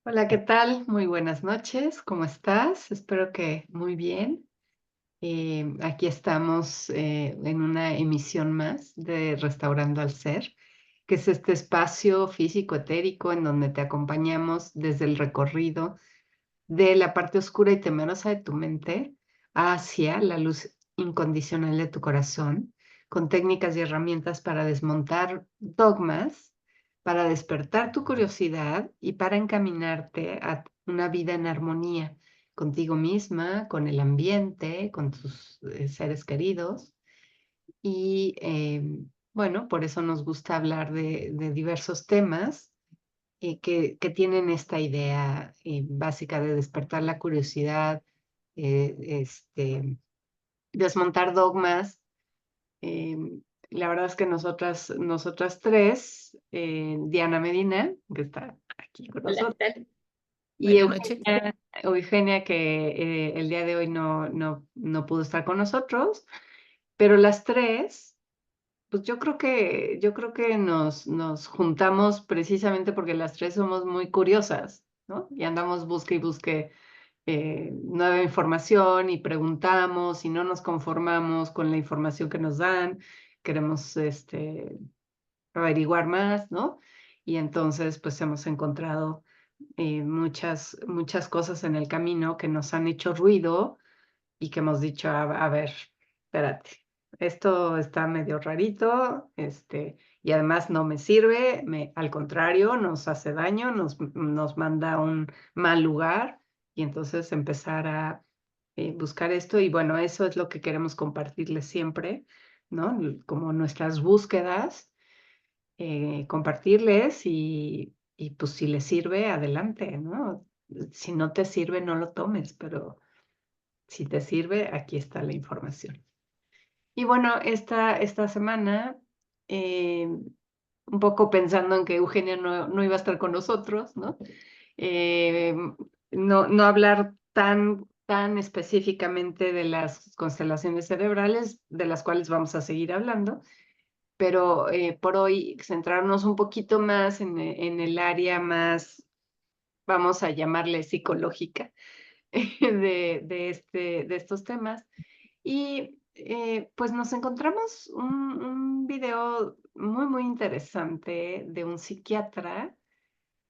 Hola, ¿qué tal? Muy buenas noches, ¿cómo estás? Espero que muy bien. Aquí estamos en una emisión más de Restaurando al Ser, que es este espacio físico etérico en donde te acompañamos desde el recorrido de la parte oscura y temerosa de tu mente hacia la luz incondicional de tu corazón, con técnicas y herramientas para desmontar dogmas, para despertar tu curiosidad y para encaminarte a una vida en armonía contigo misma, con el ambiente, con tus seres queridos. Y bueno, por eso nos gusta hablar de diversos temas que tienen esta idea básica de despertar la curiosidad, desmontar dogmas. eh, la verdad es que nosotras tres, Diana Medina, que está aquí con Hola, ¿qué nosotros, tal? y Buenas noches. Eugenia, que el día de hoy no pudo estar con nosotros, pero las tres. Pues yo creo que nos juntamos precisamente porque las tres somos muy curiosas, ¿no? Y andamos busque y busque nueva información y preguntamos y no nos conformamos con la información que nos dan, queremos averiguar más, ¿no? Y entonces pues hemos encontrado muchas cosas en el camino que nos han hecho ruido y que hemos dicho, a ver, espérate, esto está medio rarito, y además no me sirve, al contrario, nos hace daño, nos manda a un mal lugar, y entonces empezar a buscar esto, y bueno, eso es lo que queremos compartirles siempre, ¿no? Como nuestras búsquedas, compartirles y pues si les sirve, adelante, ¿no? Si no te sirve, no lo tomes, pero si te sirve, aquí está la información. Y bueno, esta semana, un poco pensando en que Eugenia no iba a estar con nosotros, ¿no? Eh, no hablar tan específicamente de las constelaciones cerebrales, de las cuales vamos a seguir hablando, pero por hoy centrarnos un poquito más en el área más, vamos a llamarle psicológica, de estos temas. Y pues nos encontramos un video muy interesante de un psiquiatra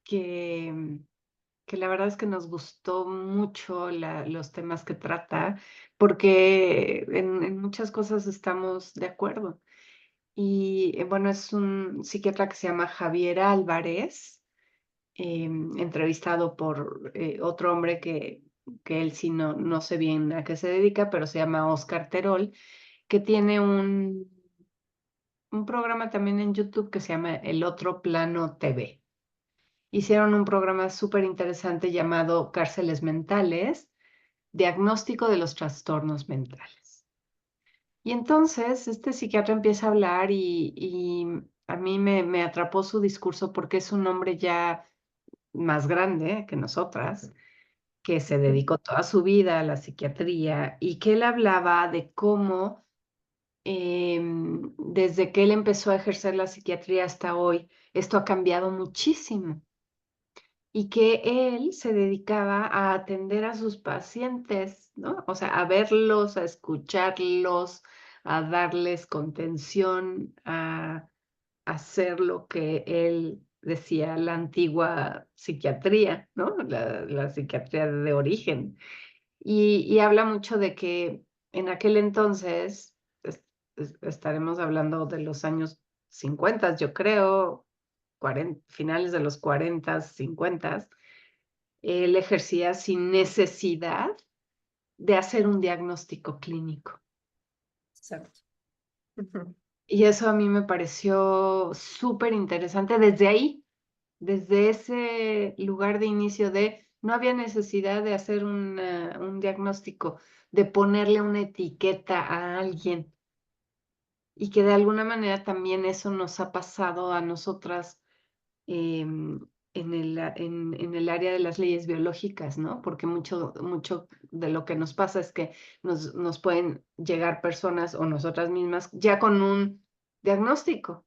que, que la verdad es que nos gustó mucho los temas que trata, porque en muchas cosas estamos de acuerdo. Y bueno, es un psiquiatra que se llama Javier Álvarez, entrevistado por otro hombre que él sí no sé bien a qué se dedica, pero se llama Oscar Terol, que tiene un programa también en YouTube que se llama El Otro Plano TV. Hicieron un programa súper interesante llamado Cárceles Mentales, Diagnóstico de los Trastornos Mentales. Y entonces este psiquiatra empieza a hablar y a mí me atrapó su discurso porque es un hombre ya más grande que nosotras, que se dedicó toda su vida a la psiquiatría y que él hablaba de cómo desde que él empezó a ejercer la psiquiatría hasta hoy, esto ha cambiado muchísimo y que él se dedicaba a atender a sus pacientes, ¿no? O sea, a verlos, a escucharlos, a darles contención, a hacer lo que él decía la antigua psiquiatría, ¿no? La psiquiatría de origen. Y habla mucho de que en aquel entonces, estaremos hablando de los años 50, yo creo, 40, finales de los 40, 50, él ejercía sin necesidad de hacer un diagnóstico clínico. Exacto. Ujú. Y eso a mí me pareció súper interesante desde ahí, desde ese lugar de inicio de no había necesidad de hacer un diagnóstico, de ponerle una etiqueta a alguien y que de alguna manera también eso nos ha pasado a nosotras en el área de las leyes biológicas, ¿no? Porque mucho de lo que nos pasa es que nos pueden llegar personas o nosotras mismas ya con un diagnóstico,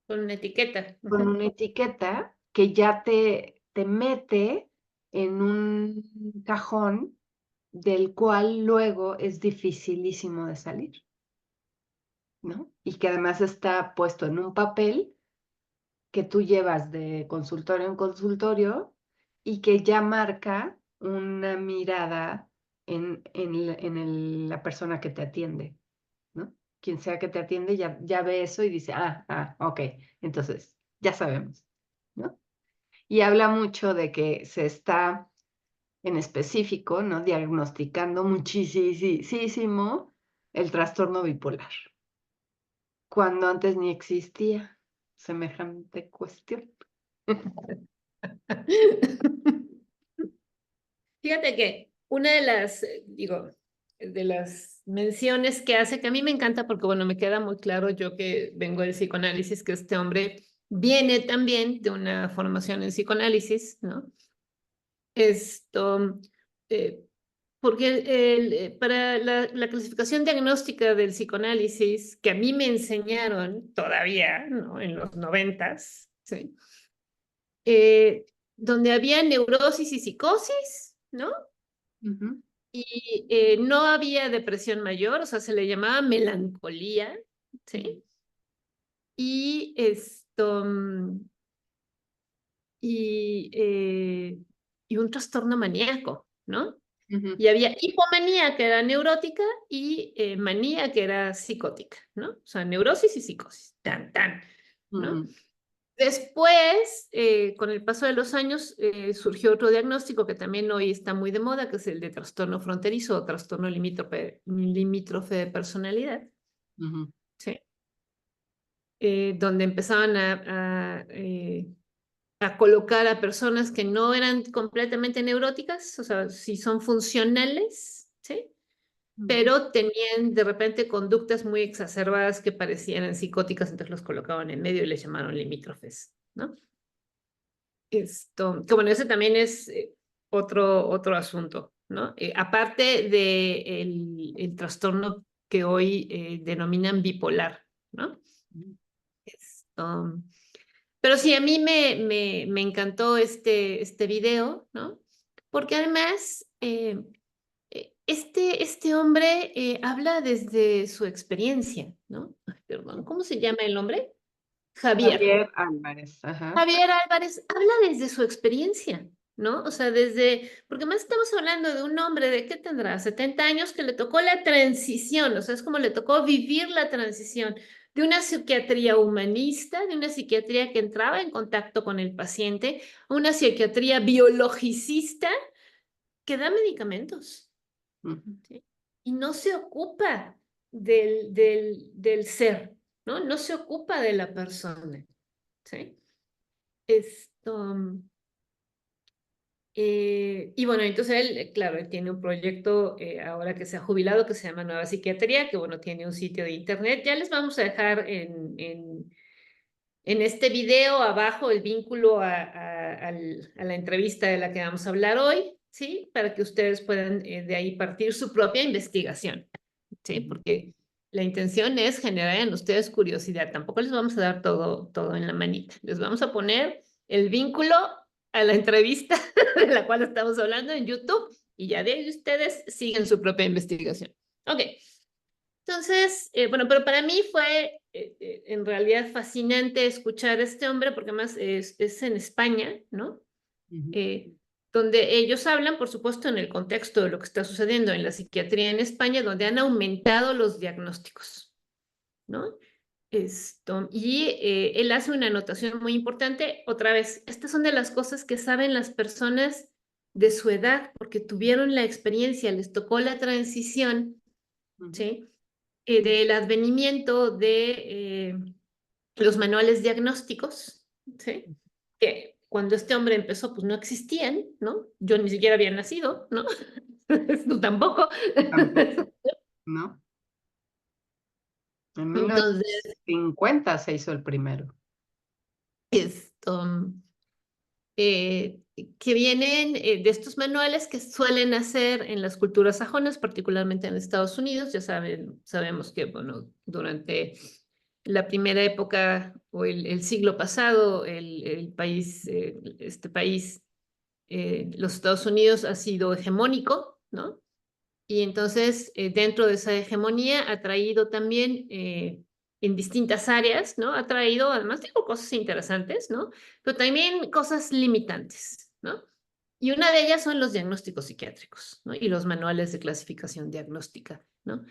Con una etiqueta. con Ujú. una etiqueta que ya te te mete en un cajón del cual luego es dificilísimo de salir, ¿no? Y que además está puesto en un papel que tú llevas de consultorio en consultorio y que ya marca una mirada en la persona que te atiende, ¿no? Quien sea que te atiende ya ve eso y dice, ok, entonces ya sabemos, ¿no? Y habla mucho de que se está en específico, ¿no? Diagnosticando muchísimo el trastorno bipolar, cuando antes ni existía semejante cuestión. Fíjate que una de las, digo, de las menciones que hace, que a mí me encanta porque, bueno, me queda muy claro yo que vengo del psicoanálisis, que este hombre viene también de una formación en psicoanálisis, ¿no? Esto, eh, porque para la clasificación diagnóstica del psicoanálisis, que a mí me enseñaron todavía, ¿no? En los 90s, ¿sí? Donde había neurosis y psicosis, ¿no? Ujú, Y no había depresión mayor, o sea, se le llamaba melancolía, ¿sí? Y esto, y un trastorno maníaco, ¿no? ujú, Y había hipomanía, que era neurótica, y manía, que era psicótica, ¿no? O sea, neurosis y psicosis, tan, ¿no? ujú, Después, con el paso de los años, surgió otro diagnóstico que también hoy está muy de moda, que es el de trastorno fronterizo o trastorno limítrofe de personalidad, ujú, ¿sí? Donde empezaban a colocar a personas que no eran completamente neuróticas, o sea, si son funcionales, ¿sí? ujú, Pero tenían de repente conductas muy exacerbadas que parecían psicóticas, entonces los colocaban en medio y les llamaron limítrofes, ¿no? Que bueno, ese también es otro asunto, ¿no? Aparte de el trastorno que hoy denominan bipolar, ¿no? ujú, Esto, pero sí, a mí me encantó este video, ¿no? Porque además, este hombre habla desde su experiencia, ¿no? Ay, perdón, ¿cómo se llama el hombre? Javier. Javier Álvarez, ajá. Javier Álvarez habla desde su experiencia, ¿no? O sea, porque más estamos hablando de un hombre de, ¿qué tendrá? 70 años que le tocó la transición, o sea, es como le tocó vivir la transición de una psiquiatría humanista, de una psiquiatría que entraba en contacto con el paciente, a una psiquiatría biologicista que da medicamentos, Ujú, ¿sí? Y no se ocupa del ser, ¿no? No se ocupa de la persona, ¿sí? Esto, y bueno, entonces él, claro, él tiene un proyecto ahora que se ha jubilado que se llama Nueva Psiquiatría, que bueno, tiene un sitio de internet. Ya les vamos a dejar en este video abajo el vínculo a la entrevista de la que vamos a hablar hoy, ¿sí? Para que ustedes puedan de ahí partir su propia investigación, ¿sí? Porque la intención es generar en ustedes curiosidad. Tampoco les vamos a dar todo en la manita. Les vamos a poner el vínculo a la entrevista de la cual estamos hablando en YouTube y ya de ahí ustedes siguen su propia investigación. Ok. Entonces, bueno, pero para mí fue en realidad fascinante escuchar a este hombre porque además es en España, ¿no? ujú, eh, Donde ellos hablan, por supuesto, en el contexto de lo que está sucediendo en la psiquiatría en España, donde han aumentado los diagnósticos, ¿no? Y él hace una anotación muy importante. Otra vez, estas son de las cosas que saben las personas de su edad, porque tuvieron la experiencia, les tocó la transición, ujú, ¿sí? Del advenimiento de los manuales diagnósticos, ¿sí? Que cuando este hombre empezó, pues no existían, ¿no? Yo ni siquiera había nacido, ¿no? Tú tampoco. tampoco, ¿no? En Entonces, 1950 se hizo el primero. esto, eh, que vienen de estos manuales que suelen hacer en las culturas sajonas, particularmente en Estados Unidos. Ya sabemos que, bueno, durante la primera época o el siglo pasado, este país los Estados Unidos ha sido hegemónico, ¿no? Y entonces, dentro de esa hegemonía ha traído también en distintas áreas, ¿no? Ha traído, además, digo, cosas interesantes, ¿no? Pero también cosas limitantes, ¿no? Y una de ellas son los diagnósticos psiquiátricos, ¿no? Y los manuales de clasificación diagnóstica, ¿no?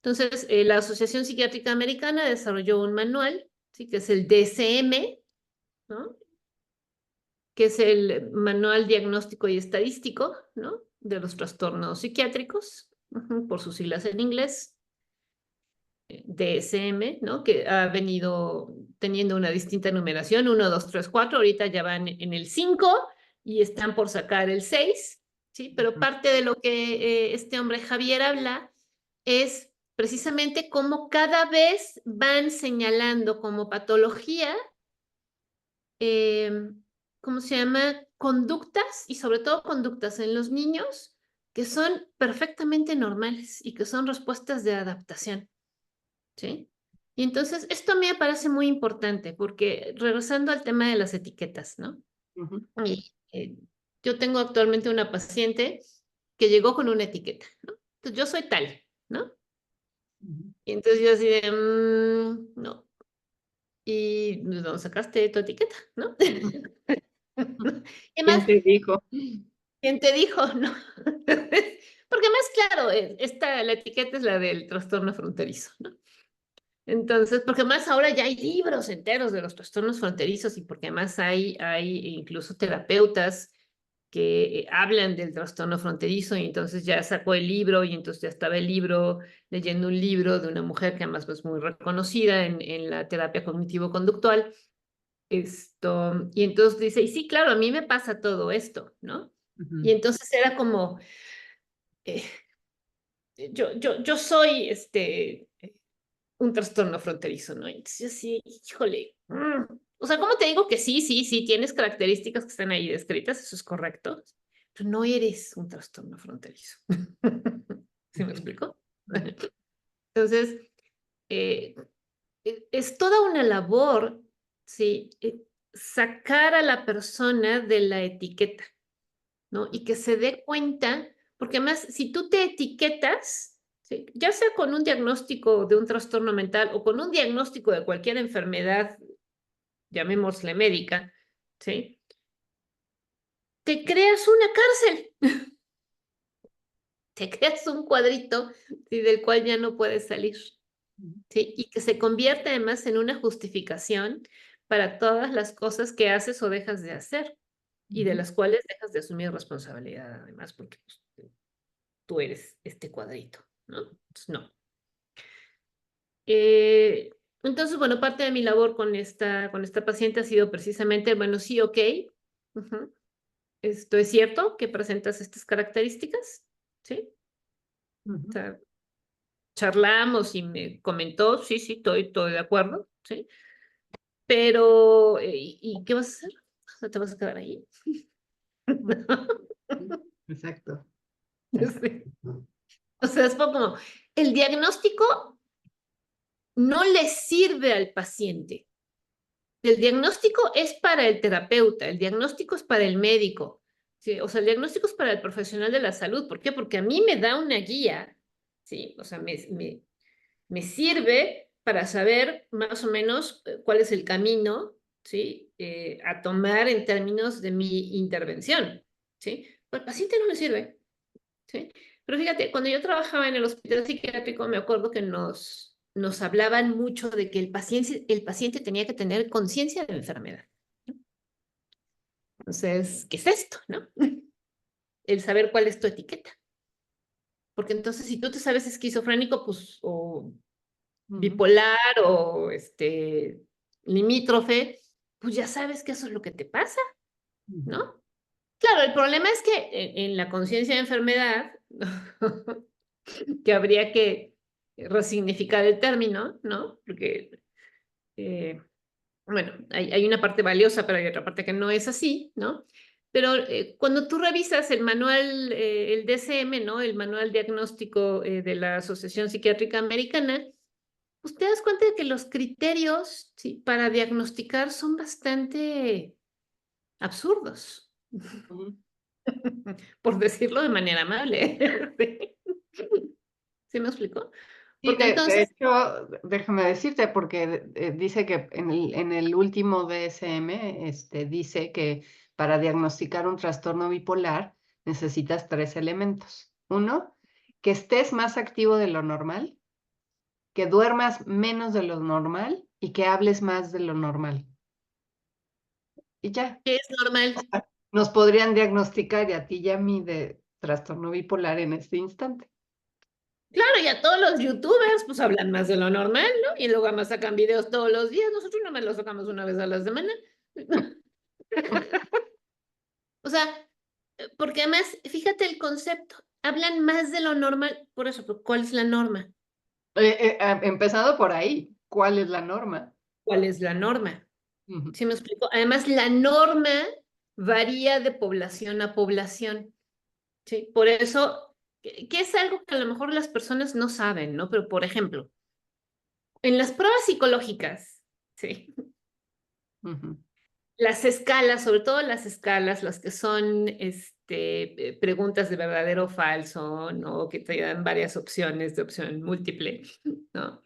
Entonces, la Asociación Psiquiátrica Americana desarrolló un manual, ¿sí? Que es el DSM, ¿no? Que es el Manual Diagnóstico y Estadístico, ¿no? De los trastornos psiquiátricos, por sus siglas en inglés, DSM, ¿no? Que ha venido teniendo una distinta numeración, 1, 2, 3, 4, ahorita ya van en el 5 y están por sacar el 6, ¿sí? Pero parte de lo que este hombre Javier habla es precisamente cómo cada vez van señalando como patología ¿cómo se llama? Conductas y sobre todo conductas en los niños que son perfectamente normales y que son respuestas de adaptación, ¿sí? Y entonces esto a mí me parece muy importante porque regresando al tema de las etiquetas, ¿no? Ujú, Y, yo tengo actualmente una paciente que llegó con una etiqueta, ¿no? Entonces yo soy tal, ¿no? ujú. Y entonces yo así de, no. ¿Y de dónde sacaste tu etiqueta, no? Y ¿Quién además, te dijo? ¿quién te dijo? No. Porque más claro, la etiqueta es la del trastorno fronterizo, ¿no? Entonces, porque más ahora ya hay libros enteros de los trastornos fronterizos y porque además hay incluso terapeutas que hablan del trastorno fronterizo y entonces ya sacó el libro y entonces ya estaba el libro leyendo un libro de una mujer que además es muy reconocida en la terapia cognitivo-conductual. Y entonces dice, y sí, claro, a mí me pasa todo esto, ¿no? Y Ujú, entonces era como, eh, yo soy un trastorno fronterizo, ¿no? Y entonces yo sí, híjole. O sea, ¿cómo te digo que sí, sí, sí, tienes características que están ahí descritas, eso es correcto, pero no eres un trastorno fronterizo. ¿Sí me ujú, explico? ujú, Entonces, eh, es toda una labor, ¿sí? Sacar a la persona de la etiqueta, ¿no? Y que se dé cuenta, porque además, si tú te etiquetas, ¿sí? Ya sea con un diagnóstico de un trastorno mental o con un diagnóstico de cualquier enfermedad, llamémosle médica, ¿sí? Te creas una cárcel, te creas un cuadrito, ¿sí? Del cual ya no puedes salir, ujú, ¿sí? Y que se convierte además en una justificación para todas las cosas que haces o dejas de hacer y de ujú, las cuales dejas de asumir responsabilidad además, porque pues, tú eres este cuadrito, ¿no? Entonces, no. Eh, entonces, bueno, parte de mi labor con esta paciente ha sido precisamente, bueno, sí, ok, esto es cierto que presentas estas características, ¿sí? O ujú. sea, charlamos y me comentó, sí, sí, estoy de acuerdo, ¿sí? Pero, ¿y qué vas a hacer? O sea, ¿te vas a quedar ahí? Sí, exacto, No sé. exacto. O sea, es como, el diagnóstico no le sirve al paciente. El diagnóstico es para el terapeuta, el diagnóstico es para el médico, ¿sí? O sea, el diagnóstico es para el profesional de la salud. ¿Por qué? Porque a mí me da una guía, ¿sí? O sea, me sirve para saber más o menos cuál es el camino, ¿sí? A tomar en términos de mi intervención, ¿sí? Pero al paciente no le sirve, ¿sí? Pero fíjate, cuando yo trabajaba en el hospital psiquiátrico, me acuerdo que nos hablaban mucho de que el paciente tenía que tener conciencia de la enfermedad. Entonces, ¿qué es esto, no? El saber cuál es tu etiqueta. Porque entonces, si tú te sabes esquizofrénico, pues, o Ujú, bipolar, o limítrofe, pues ya sabes que eso es lo que te pasa, ujú, ¿no? Claro, el problema es que en la conciencia de enfermedad, que habría que resignificar el término, ¿no? Porque, eh, bueno, hay una parte valiosa, pero hay otra parte que no es así, ¿no? Pero cuando tú revisas el manual, el DSM, ¿no? El manual diagnóstico de la Asociación Psiquiátrica Americana, pues te das cuenta de que los criterios, ¿sí? Para diagnosticar son bastante absurdos. ujú. por decirlo de manera amable. ¿Sí me explico? Sí, Porque de entonces, hecho, déjame decirte, porque dice que en el último DSM, dice que para diagnosticar un trastorno bipolar necesitas tres elementos. Uno, que estés más activo de lo normal, que duermas menos de lo normal y que hables más de lo normal. Y ya, ¿qué es normal? nos podrían diagnosticar y a ti y a mí de trastorno bipolar en este instante. Claro, ya todos los youtubers pues hablan más de lo normal, ¿no? Y luego además sacan videos todos los días. Nosotros no me los sacamos una vez a la semana. O sea, porque además, fíjate el concepto, hablan más de lo normal, por eso, pero ¿cuál es la norma? Empezado por ahí, ¿cuál es la norma? ¿Cuál es la norma? Ujú, ¿Sí me explico? Además, la norma varía de población a población, ¿sí? Por eso, que es algo que a lo mejor las personas no saben, ¿no? Pero, por ejemplo, en las pruebas psicológicas, ¿sí? ujú, Las escalas, sobre todo las escalas, las que son preguntas de verdadero o falso, ¿no? Que te dan varias opciones de opción múltiple, ¿no?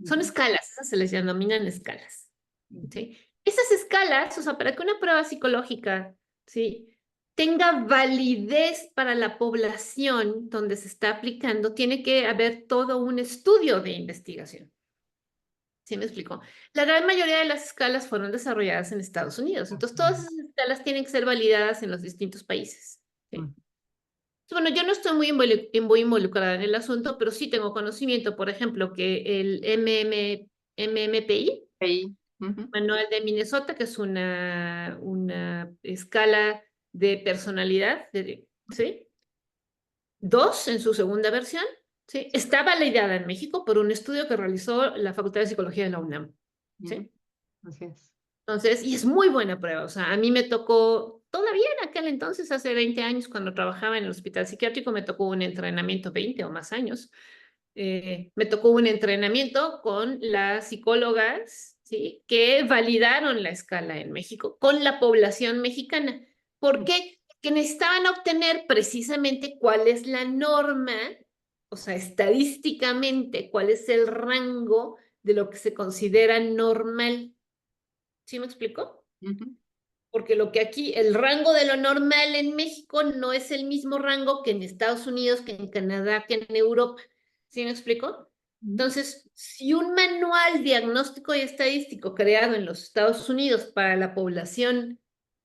Son ujú, escalas, esas se les denominan escalas, ujú, ¿sí? Esas escalas, o sea, para que una prueba psicológica, ¿sí? tenga validez para la población donde se está aplicando, tiene que haber todo un estudio de investigación. ¿Sí me explico? La gran mayoría de las escalas fueron desarrolladas en Estados Unidos, entonces todas esas escalas tienen que ser validadas en los distintos países. ¿Sí? ujú. Bueno, yo no estoy muy involucrada en el asunto, pero sí tengo conocimiento, por ejemplo, que el MMPI, Ahí, ujú, Manual de Minnesota, que es una escala de personalidad, ¿sí? Dos en su segunda versión, ¿sí? Está validada en México por un estudio que realizó la Facultad de Psicología de la UNAM, ujú, ¿sí? así es. Entonces, y es muy buena prueba, o sea, a mí me tocó, todavía en aquel entonces, hace 20 años, cuando trabajaba en el hospital psiquiátrico, me tocó un entrenamiento, 20 o más años, me tocó un entrenamiento con las psicólogas, ¿sí? Que validaron la escala en México con la población mexicana. ¿Por Mm, qué? Porque necesitaban obtener precisamente cuál es la norma, o sea, estadísticamente, cuál es el rango de lo que se considera normal. ¿Sí me explico? ujú, Porque lo que aquí, el rango de lo normal en México no es el mismo rango que en Estados Unidos, que en Canadá, que en Europa. ¿Sí me explico? ujú, Entonces, si un manual diagnóstico y estadístico creado en los Estados Unidos para la población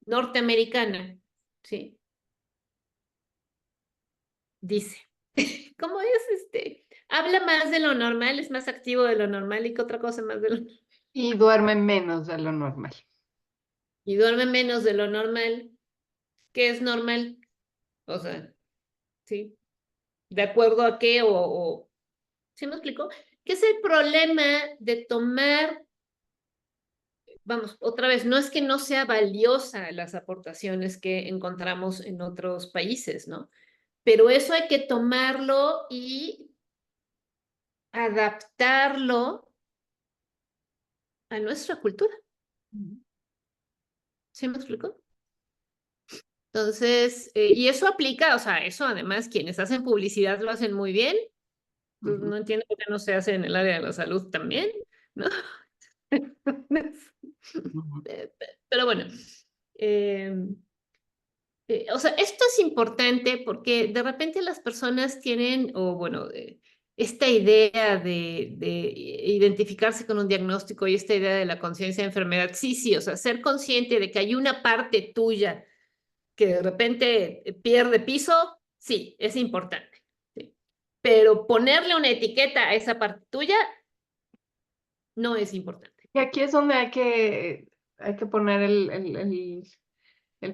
norteamericana, ¿sí? Dice, ¿cómo es Habla más de lo normal, es más activo de lo normal y que otra cosa más de lo y duerme menos de lo normal. y duerme menos de lo normal. ¿Qué es normal? O sea, ¿sí? ¿De acuerdo a qué? ¿Sí me explico? ¿Qué es el problema de tomar, vamos, otra vez, no es que no sea valiosa las aportaciones que encontramos en otros países, ¿no? Pero eso hay que tomarlo y adaptarlo a nuestra cultura. Ujú, ¿Sí me explico? Entonces, y eso aplica, o sea, eso además quienes hacen publicidad lo hacen muy bien. Pues ujú, no entiendo por qué no se hace en el área de la salud también, ¿no? ujú, Pero bueno, eh, o sea, esto es importante porque de repente las personas tienen, o bueno, esta idea de identificarse con un diagnóstico y esta idea de la conciencia de enfermedad. Sí, sí, o sea, ser consciente de que hay una parte tuya que de repente pierde piso, sí, es importante. ¿Sí? Pero ponerle una etiqueta a esa parte tuya no es importante. y aquí es donde hay que poner el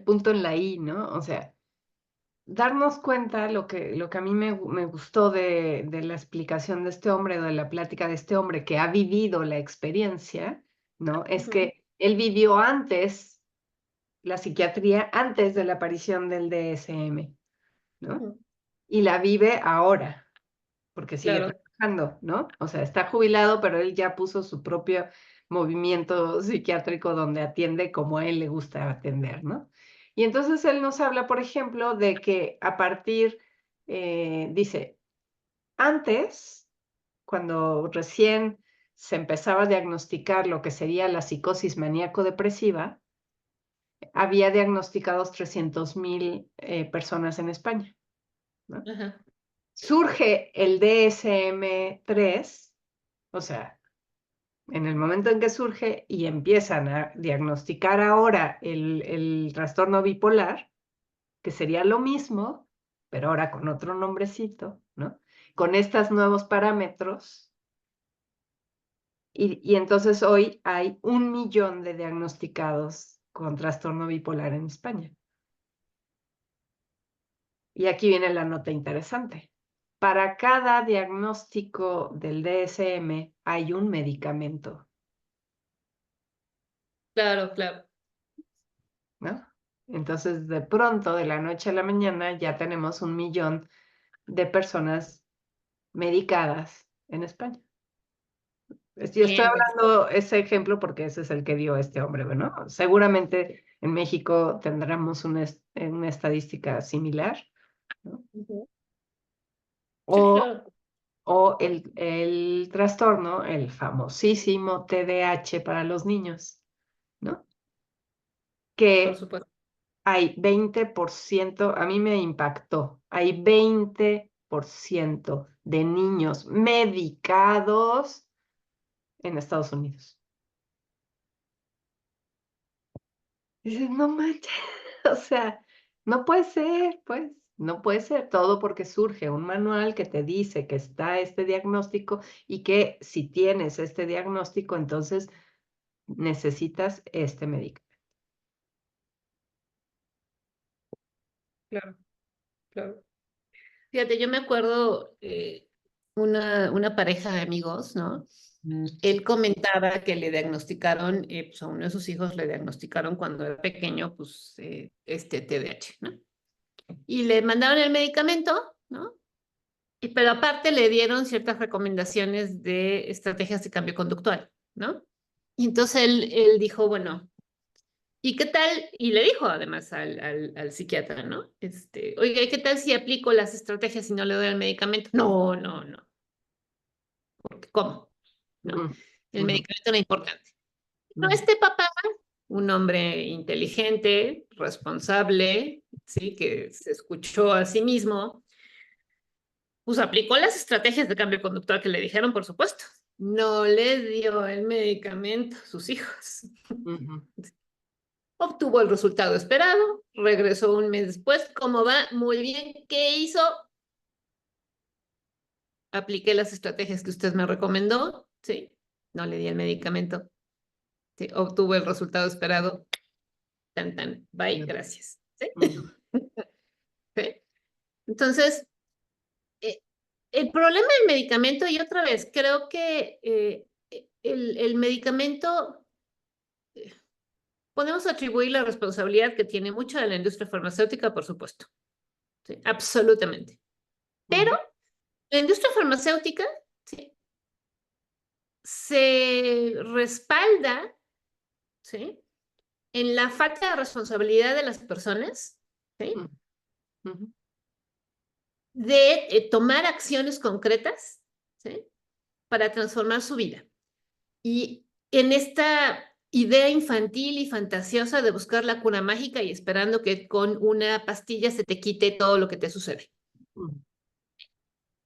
punto en la I, ¿no? O sea, darnos cuenta lo que a mí me gustó de la explicación de este hombre, de la plática de este hombre que ha vivido la experiencia, ¿no? Es Ujú, que él vivió antes la psiquiatría, antes de la aparición del DSM, ¿no? ujú, Y la vive ahora, porque sigue claro. trabajando, ¿no? O sea, está jubilado, pero él ya puso su propio movimiento psiquiátrico donde atiende como a él le gusta atender, ¿no? Y entonces él nos habla, por ejemplo, de que a partir, dice, antes, cuando recién se empezaba a diagnosticar lo que sería la psicosis maníaco-depresiva, había diagnosticados 300,000 personas en España, ¿no? Ajá. Surge el DSM-3, o sea, en el momento en que surge y empiezan a diagnosticar ahora el trastorno bipolar, que sería lo mismo, pero ahora con otro nombrecito, ¿no? Con estos nuevos parámetros. Y entonces hoy hay 1 millón de diagnosticados con trastorno bipolar en España. Y aquí viene la nota interesante. Para cada diagnóstico del DSM hay un medicamento, Claro, claro. ¿no? Entonces, de pronto, de la noche a la mañana, ya tenemos 1 millón de personas medicadas en España. Yo estoy Bien, pues, hablando ese ejemplo porque ese es el que dio este hombre, ¿no? Seguramente en México tendremos una estadística similar, ¿no? ujú. Sí, O, claro, o el trastorno, el famosísimo TDAH para los niños, ¿no? por Que supuesto. hay 20%, a mí me impactó, hay 20% de niños medicados en Estados Unidos. Dices, no manches, o sea, no puede ser, pues, no puede ser todo porque surge un manual que te dice que está este diagnóstico y que si tienes este diagnóstico, entonces necesitas este medicamento. Claro, claro. Fíjate, yo me acuerdo una pareja de amigos, ¿no? Él comentaba que le diagnosticaron, pues a uno de sus hijos le diagnosticaron cuando era pequeño, pues este TDAH, ¿no? Y le mandaron el medicamento, ¿no? Pero aparte le dieron ciertas recomendaciones de estrategias de cambio conductual, ¿no? Y entonces él dijo, bueno, ¿y qué tal? Y le dijo además al psiquiatra, ¿no? Oiga, ¿y qué tal si aplico las estrategias y no le doy el medicamento? No, no, no. ¿Cómo? ¿No? Ujú, El ujú, medicamento era importante. Pero ujú, este papá, un hombre inteligente, responsable, ¿sí? Que se escuchó a sí mismo, pues aplicó las estrategias de cambio conductual que le dijeron, por supuesto. No le dio el medicamento a sus hijos. ujú. Obtuvo el resultado esperado, regresó un mes después. ¿Cómo va? Muy bien. ¿Qué hizo? Apliqué las estrategias que usted me recomendó. Sí, no le di el medicamento. Sí, obtuvo el resultado esperado. Tan, tan. Bye, gracias. ¿Sí? Ujú, ¿Sí? Entonces, eh, el problema del medicamento, y otra vez, creo que el medicamento podemos atribuir la responsabilidad que tiene mucho de la industria farmacéutica, por supuesto. Sí, absolutamente. Pero ujú, la industria farmacéutica, ¿sí? Se respalda, ¿sí? En la falta de responsabilidad de las personas, ¿sí? ujú, ujú, De tomar acciones concretas, ¿sí? Para transformar su vida. Y en esta idea infantil y fantasiosa de buscar la cura mágica y esperando que con una pastilla se te quite todo lo que te sucede. ujú,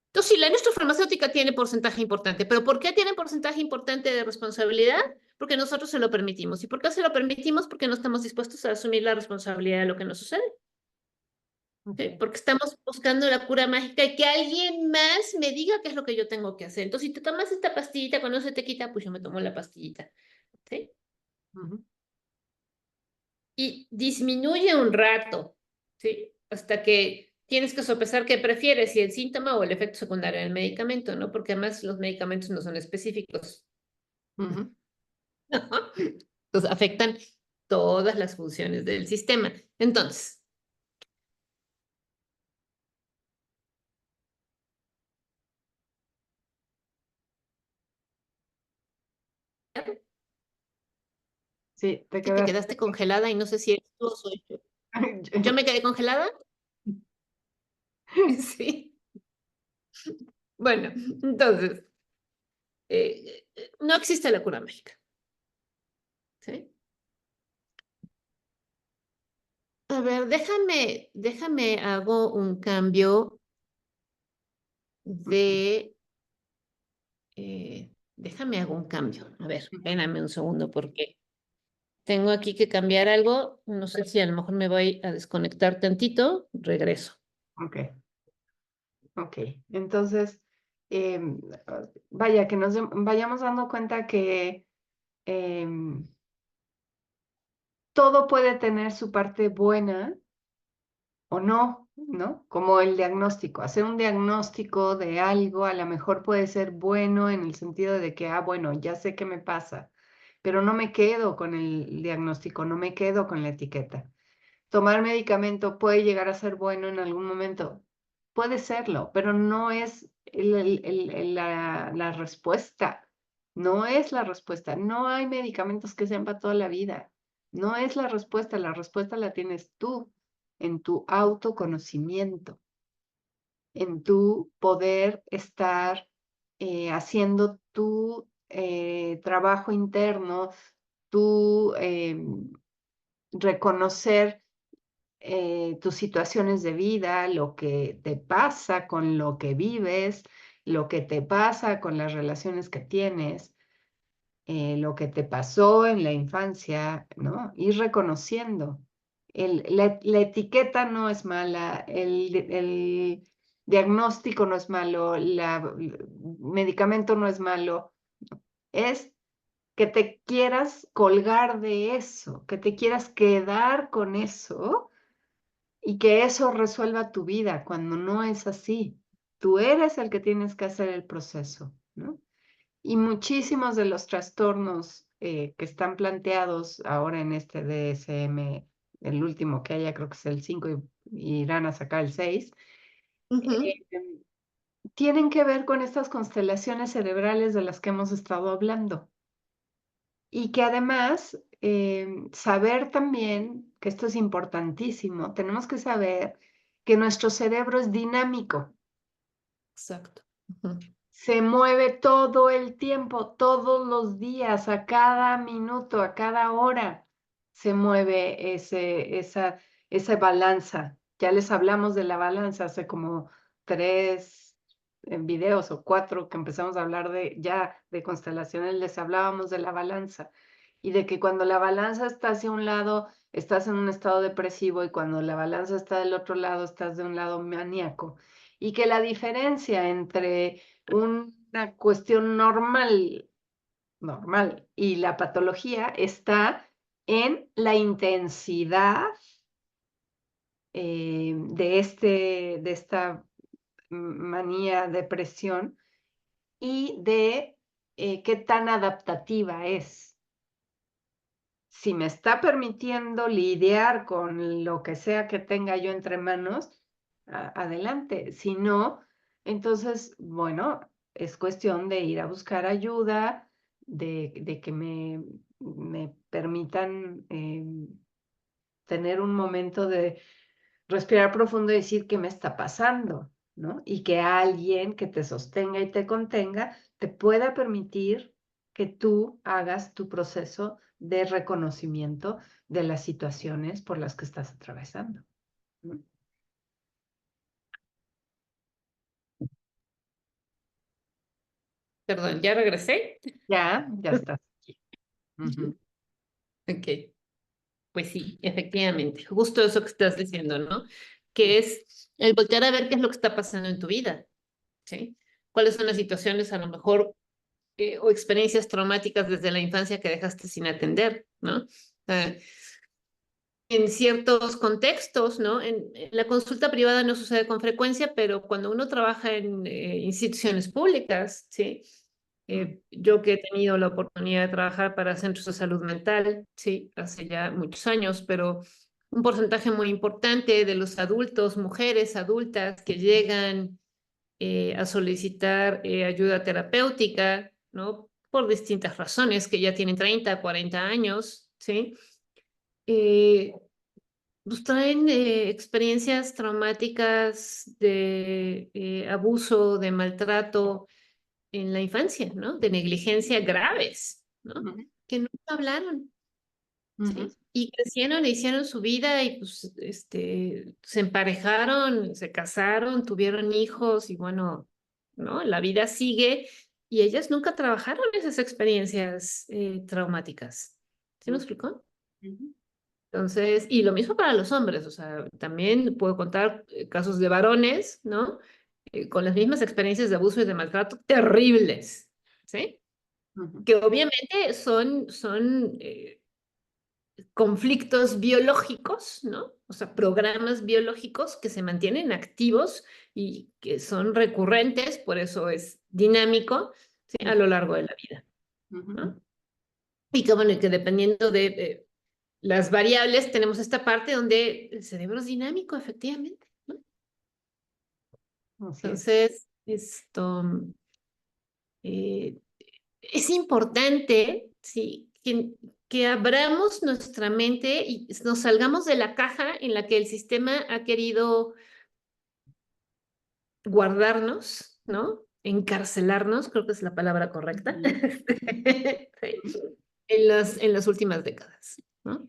Entonces, sí, la industria farmacéutica tiene porcentaje importante, pero ¿por qué tiene porcentaje importante de responsabilidad? Porque nosotros se lo permitimos. ¿Y por qué se lo permitimos? Porque no estamos dispuestos a asumir la responsabilidad de lo que nos sucede. ¿Sí? ujú, Porque estamos buscando la cura mágica y que alguien más me diga qué es lo que yo tengo que hacer. Entonces, si te tomas esta pastillita, cuando se te quita, pues yo me tomo la pastillita. ¿Sí? ujú, Y disminuye un rato, ¿sí? Hasta que tienes que sopesar qué prefieres, si el síntoma o el efecto secundario del medicamento, ¿no? Porque además los medicamentos no son específicos. ujú. Entonces afectan todas las funciones del sistema. Entonces, Sí, te que te quedaste. quedaste congelada y no sé si eres tú o soy yo. ¿Yo me quedé congelada? Sí. Bueno, entonces, no existe la cura mágica. ¿Sí? A ver, déjame hago un cambio de... déjame hago un cambio. A ver, espérame un segundo porque tengo aquí que cambiar algo. No sé si a lo mejor me voy a desconectar tantito. Regreso. Ok, ok. Entonces, vaya, que nos vayamos dando cuenta que em, todo puede tener su parte buena o no, ¿no? Como el diagnóstico. Hacer un diagnóstico de algo a lo mejor puede ser bueno en el sentido de que, bueno, ya sé qué me pasa, pero no me quedo con el diagnóstico, no me quedo con la etiqueta. Tomar medicamento puede llegar a ser bueno en algún momento. Puede serlo, pero no es la respuesta. No es la respuesta. No hay medicamentos que sean para toda la vida. No es la respuesta. La respuesta la tienes tú en tu autoconocimiento, en tu poder estar haciendo tu trabajo interno, tu reconocer tus situaciones de vida, lo que te pasa con lo que vives, lo que te pasa con las relaciones que tienes, lo que te pasó en la infancia, ¿no? Ir reconociendo. La etiqueta no es mala, el diagnóstico no es malo, el medicamento no es malo, es que te quieras colgar de eso, que te quieras quedar con eso y que eso resuelva tu vida cuando no es así. Tú eres el que tienes que hacer el proceso, ¿no? Y muchísimos de los trastornos que están planteados ahora en este DSM, el último que haya, creo que es el 5 y irán a sacar el 6, Ujú. tienen que ver con estas constelaciones cerebrales de las que hemos estado hablando. Y que además, saber también, que esto es importantísimo, tenemos que saber que nuestro cerebro es dinámico, Exacto. Ujú. se mueve todo el tiempo, todos los días, a cada minuto, a cada hora, se mueve esa balanza. Ya les hablamos de la balanza hace como 3 videos o 4 que empezamos a hablar de constelaciones, les hablábamos de la balanza y de que cuando la balanza está hacia un lado, estás en un estado depresivo y cuando la balanza está del otro lado, estás de un lado maníaco. Y que la diferencia entre una cuestión normal y la patología está en la intensidad de esta manía, depresión y de qué tan adaptativa es. Si me está permitiendo lidiar con lo que sea que tenga yo entre manos, adelante. Si no, entonces, bueno, es cuestión de ir a buscar ayuda, de que me permitan tener un momento de respirar profundo y decir qué me está pasando, ¿no? Y que alguien que te sostenga y te contenga te pueda permitir que tú hagas tu proceso de reconocimiento de las situaciones por las que estás atravesando, ¿no? Perdón, ¿ya regresé? Ya estás aquí. Ujú. Ok, pues sí, efectivamente, justo eso que estás diciendo, ¿no? Que es el voltear a ver qué es lo que está pasando en tu vida, ¿sí? ¿Cuáles son las situaciones a lo mejor o experiencias traumáticas desde la infancia que dejaste sin atender, ¿no? En ciertos contextos, ¿no? En la consulta privada no sucede con frecuencia, pero cuando uno trabaja en instituciones públicas, ¿sí? Yo que he tenido la oportunidad de trabajar para centros de salud mental, sí, hace ya muchos años, pero un porcentaje muy importante de los adultos, mujeres adultas que llegan a solicitar ayuda terapéutica, ¿no? Por distintas razones, que ya tienen 30, 40 años, ¿sí? Eh, pues traen experiencias traumáticas de abuso, de maltrato en la infancia, ¿no? De negligencia graves, ¿no? Ujú, Que nunca hablaron, ujú, ¿sí? Y crecieron e hicieron su vida y pues se emparejaron, se casaron, tuvieron hijos y bueno, ¿no? La vida sigue y ellas nunca trabajaron esas experiencias traumáticas. ¿Sí me ujú, explicó? ujú, Entonces, y lo mismo para los hombres, o sea, también puedo contar casos de varones, ¿no? Con las mismas experiencias de abuso y de maltrato terribles, ¿sí? ujú, Que obviamente son conflictos biológicos, ¿no? O sea, programas biológicos que se mantienen activos y que son recurrentes, por eso es dinámico, ¿sí? A lo largo de la vida, ujú, ¿no? Y que bueno, y que dependiendo de las variables, tenemos esta parte donde el cerebro es dinámico, efectivamente, ¿no? ujú. Así es. Entonces, eh, es importante, ¿sí? Que abramos nuestra mente y nos salgamos de la caja en la que el sistema ha querido guardarnos, ¿no? Encarcelarnos, creo que es la palabra correcta, Ujú, sí, en las últimas décadas, ¿no?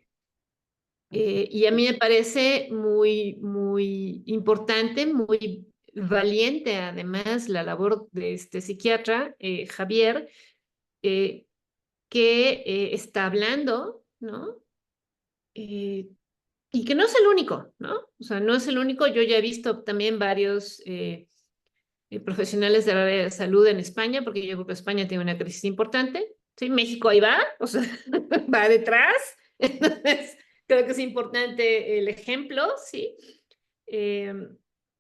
así es. Y a mí me parece muy, muy importante, muy valiente, además, la labor de este psiquiatra, Javier, eh, que está hablando, ¿no? Eh, y que no es el único, ¿no? O sea, no es el único. Yo ya he visto también varios profesionales del área de salud en España, porque yo creo que España tiene una crisis importante. Sí, México ahí va, o sea, va detrás. Entonces, creo que es importante el ejemplo, ¿sí? Eh,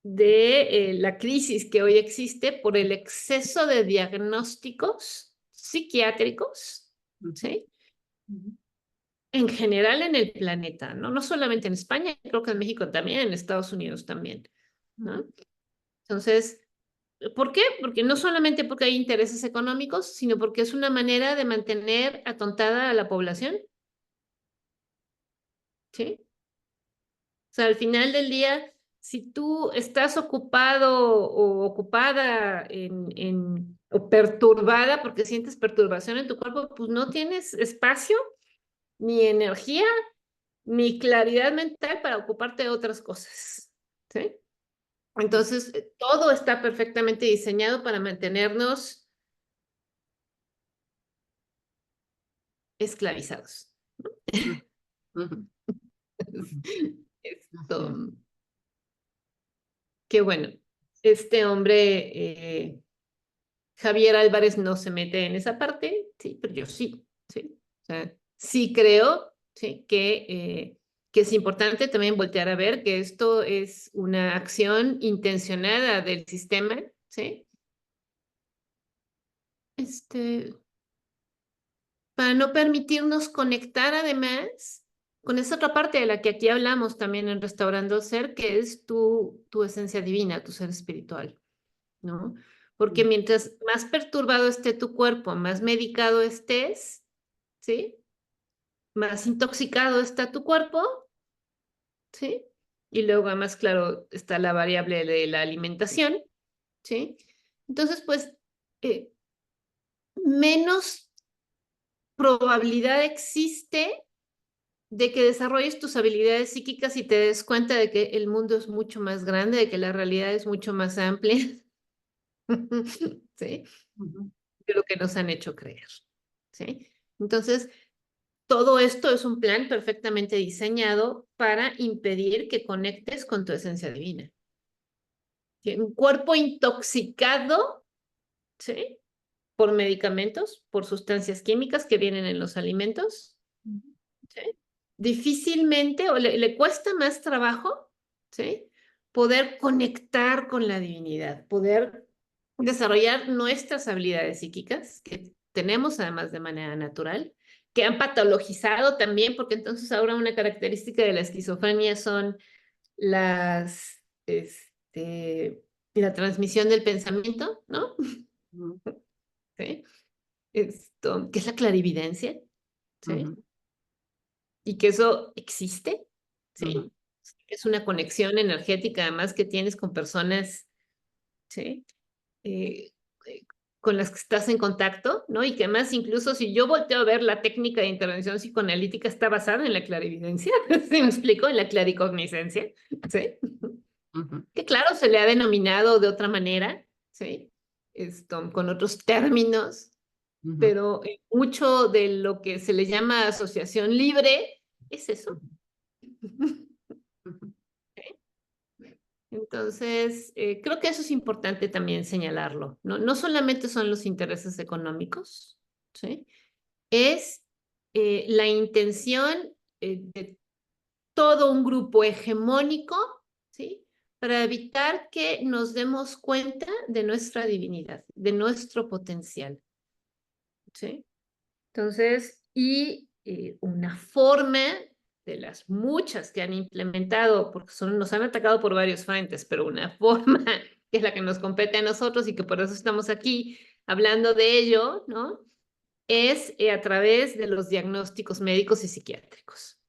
de la crisis que hoy existe por el exceso de diagnósticos psiquiátricos, Ujú, ¿sí? ujú, En general en el planeta, ¿no? No solamente en España, creo que en México también, en Estados Unidos también, ujú, ¿no? Entonces, ¿por qué? Porque no solamente porque hay intereses económicos, sino porque es una manera de mantener atontada a la población, ¿sí? O sea, al final del día, si tú estás ocupado o ocupada o perturbada porque sientes perturbación en tu cuerpo, pues no tienes espacio, ni energía, ni claridad mental para ocuparte de otras cosas, ¿sí? Entonces, todo está perfectamente diseñado para mantenernos esclavizados. ujú, ujú, ujú. Así es. Esto, qué bueno. Este hombre, Javier Álvarez, no se mete en esa parte, sí, pero yo sí, sí. O sea, sí creo, sí, que es importante también voltear a ver que esto es una acción intencionada del sistema, ¿sí? Este, para no permitirnos conectar además con esa otra parte de la que aquí hablamos también en Restaurando el Ser, que es tu esencia divina, tu ser espiritual, ¿no? Porque Ujú, mientras más perturbado esté tu cuerpo, más medicado estés, ¿sí? Más intoxicado está tu cuerpo, ¿sí? Y luego además, claro, está la variable de la alimentación, ¿sí? Entonces, pues, eh, menos probabilidad existe de que desarrolles tus habilidades psíquicas y te des cuenta de que el mundo es mucho más grande, de que la realidad es mucho más amplia, ¿sí? ujú, De lo que nos han hecho creer, ¿sí? Entonces, todo esto es un plan perfectamente diseñado para impedir que conectes con tu esencia divina. ¿Sí? Un cuerpo intoxicado, ¿sí? Por medicamentos, por sustancias químicas que vienen en los alimentos, ujú, ¿sí? Difícilmente o le cuesta más trabajo, ¿sí? Poder conectar con la divinidad, poder desarrollar nuestras habilidades psíquicas que tenemos además de manera natural, que han patologizado también, porque entonces ahora una característica de la esquizofrenia son las, la transmisión del pensamiento, ¿no? ujú, ¿Sí? Esto, que es la clarividencia, ¿sí? ujú, Y que eso existe, ujú, ¿sí? es una conexión energética además que tienes con personas, ¿sí? Eh, eh, con las que estás en contacto, ¿no? Y que además incluso si yo volteo a ver la técnica de intervención psicoanalítica está basada en la clarividencia, ¿sí me explico? En la claricognicencia, ¿sí? Ujú, Que claro, se le ha denominado de otra manera, ¿sí? Esto, con otros términos, ujú, pero mucho de lo que se le llama asociación libre es eso. ujú, Entonces, creo que eso es importante también señalarlo, ¿no? No solamente son los intereses económicos, ¿sí? Es la intención de todo un grupo hegemónico, ¿sí? Para evitar que nos demos cuenta de nuestra divinidad, de nuestro potencial, ¿sí? Entonces, y una forma de las muchas que han implementado, porque nos han atacado por varios frentes, pero una forma que es la que nos compete a nosotros y que por eso estamos aquí hablando de ello, ¿no? Es a través de los diagnósticos médicos y psiquiátricos.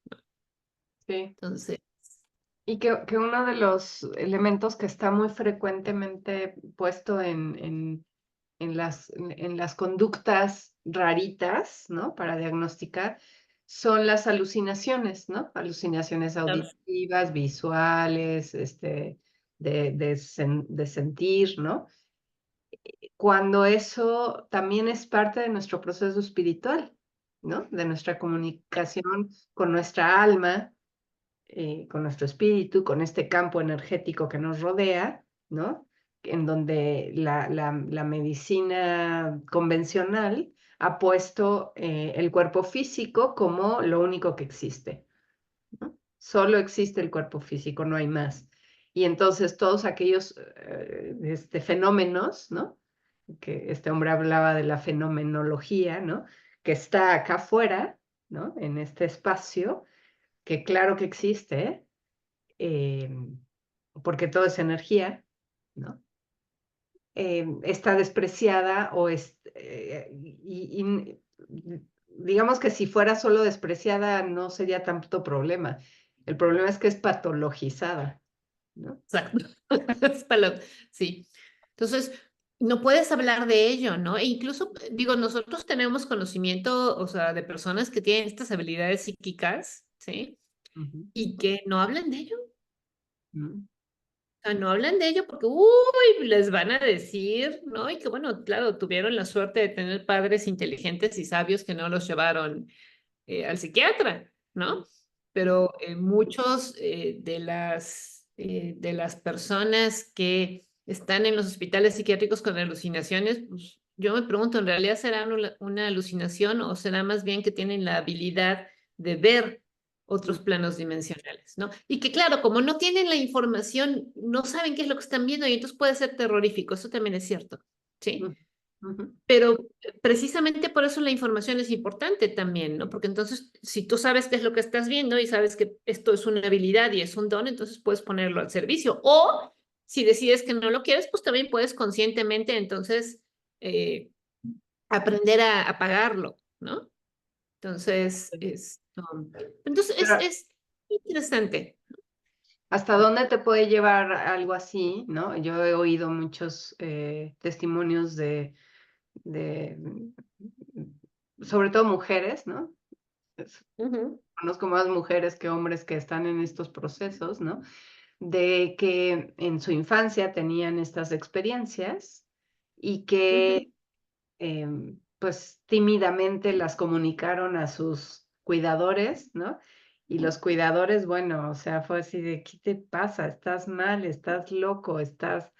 sí. Entonces, Y que uno de los elementos que está muy frecuentemente puesto en las conductas raritas, ¿no? Para diagnosticar, son las alucinaciones, ¿no? Alucinaciones claro, auditivas, visuales, de sentir, ¿no? Cuando eso también es parte de nuestro proceso espiritual, ¿no? De nuestra comunicación con nuestra alma, con nuestro espíritu, con este campo energético que nos rodea, ¿no? En donde la medicina convencional ha puesto el cuerpo físico como lo único que existe, ¿no? Solo existe el cuerpo físico, no hay más. Y entonces todos aquellos fenómenos, ¿no? Que este hombre hablaba de la fenomenología, ¿no? Que está acá afuera, ¿no? En este espacio, que claro que existe, eh, porque todo es energía, ¿no? Está despreciada y digamos que si fuera solo despreciada no sería tanto problema. El problema es que es patologizada, ¿no? exacto. Es sí. Entonces, no puedes hablar de ello, ¿no? E incluso, digo, nosotros tenemos conocimiento, o sea, de personas que tienen estas habilidades psíquicas, ¿sí? Ujú, Y que no hablan de ello. ujú, O sea, no hablan de ello porque, uy, les van a decir, ¿no? Y que bueno, claro, tuvieron la suerte de tener padres inteligentes y sabios que no los llevaron al psiquiatra, ¿no? Pero muchos de las personas que están en los hospitales psiquiátricos con alucinaciones, pues yo me pregunto, ¿en realidad será una alucinación o será más bien que tienen la habilidad de ver otros planos dimensionales, ¿no? Y que claro, como no tienen la información, no saben qué es lo que están viendo y entonces puede ser terrorífico, eso también es cierto, ¿sí? ujú, ujú. Pero precisamente por eso la información es importante también, ¿no? Porque entonces, si tú sabes qué es lo que estás viendo y sabes que esto es una habilidad y es un don, entonces puedes ponerlo al servicio. O si decides que no lo quieres, pues también puedes conscientemente entonces eh, aprender a apagarlo, ¿no? Entonces, Pero es interesante. ¿hasta dónde te puede llevar algo así, no? Yo he oído muchos testimonios de, sobre todo mujeres, ¿no? Ujú, Conozco más mujeres que hombres que están en estos procesos, ¿no? De que en su infancia tenían estas experiencias y ujú. que pues tímidamente las comunicaron a sus cuidadores, ¿no? Y los cuidadores, bueno, o sea, fue así de, ¿qué te pasa? Estás mal, estás loco, estás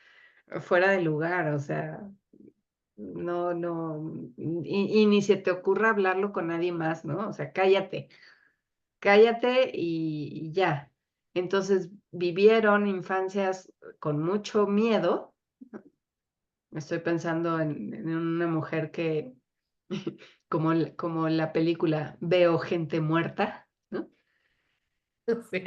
fuera de lugar, o sea, no, no, y ni se te ocurra hablarlo con nadie más, ¿no? O sea, cállate, cállate y ya. Entonces vivieron infancias con mucho miedo. Estoy pensando en una mujer que, como la película Veo gente muerta, ¿no? Sí.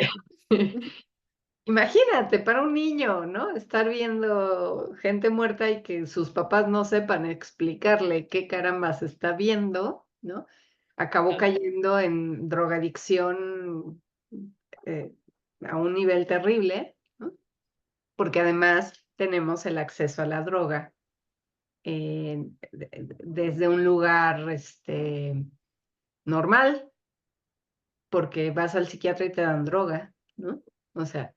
Imagínate, para un niño, ¿no? Estar viendo gente muerta y que sus papás no sepan explicarle qué carambas está viendo, ¿no? Acabó cayendo en drogadicción, a un nivel terrible, ¿no? Porque además tenemos el acceso a la droga desde un lugar normal, porque vas al psiquiatra y te dan droga, ¿no? O sea,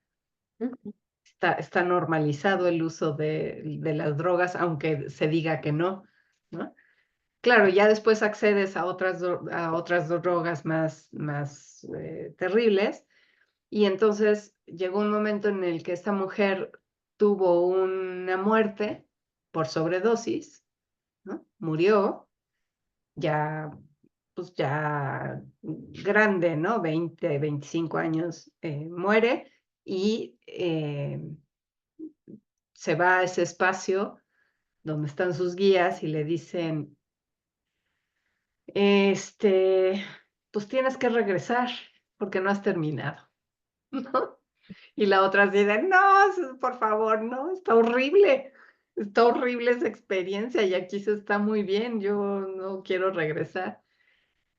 está normalizado el uso de las drogas, aunque se diga que no, ¿no? Claro, ya después accedes a otras drogas más terribles, y entonces llegó un momento en el que esta mujer tuvo una muerte por sobredosis, ¿no? Murió ya, pues ya grande, ¿no? 20, 25 años, muere y se va a ese espacio donde están sus guías y le dicen, pues tienes que regresar porque no has terminado, ¿no? Y la otra dice, no, por favor, no, está horrible esa experiencia y aquí se está muy bien, yo no quiero regresar.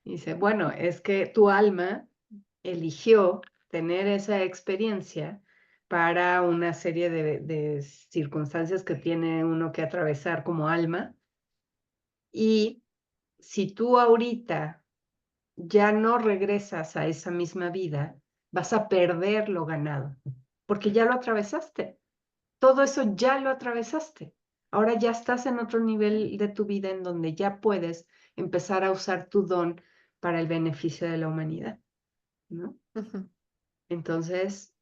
Y dice, bueno, es que tu alma eligió tener esa experiencia para una serie de circunstancias que tiene uno que atravesar como alma. Y si tú ahorita ya no regresas a esa misma vida, vas a perder lo ganado, porque ya lo atravesaste. Todo eso ya lo atravesaste. Ahora ya estás en otro nivel de tu vida en donde ya puedes empezar a usar tu don para el beneficio de la humanidad, ¿no? Entonces,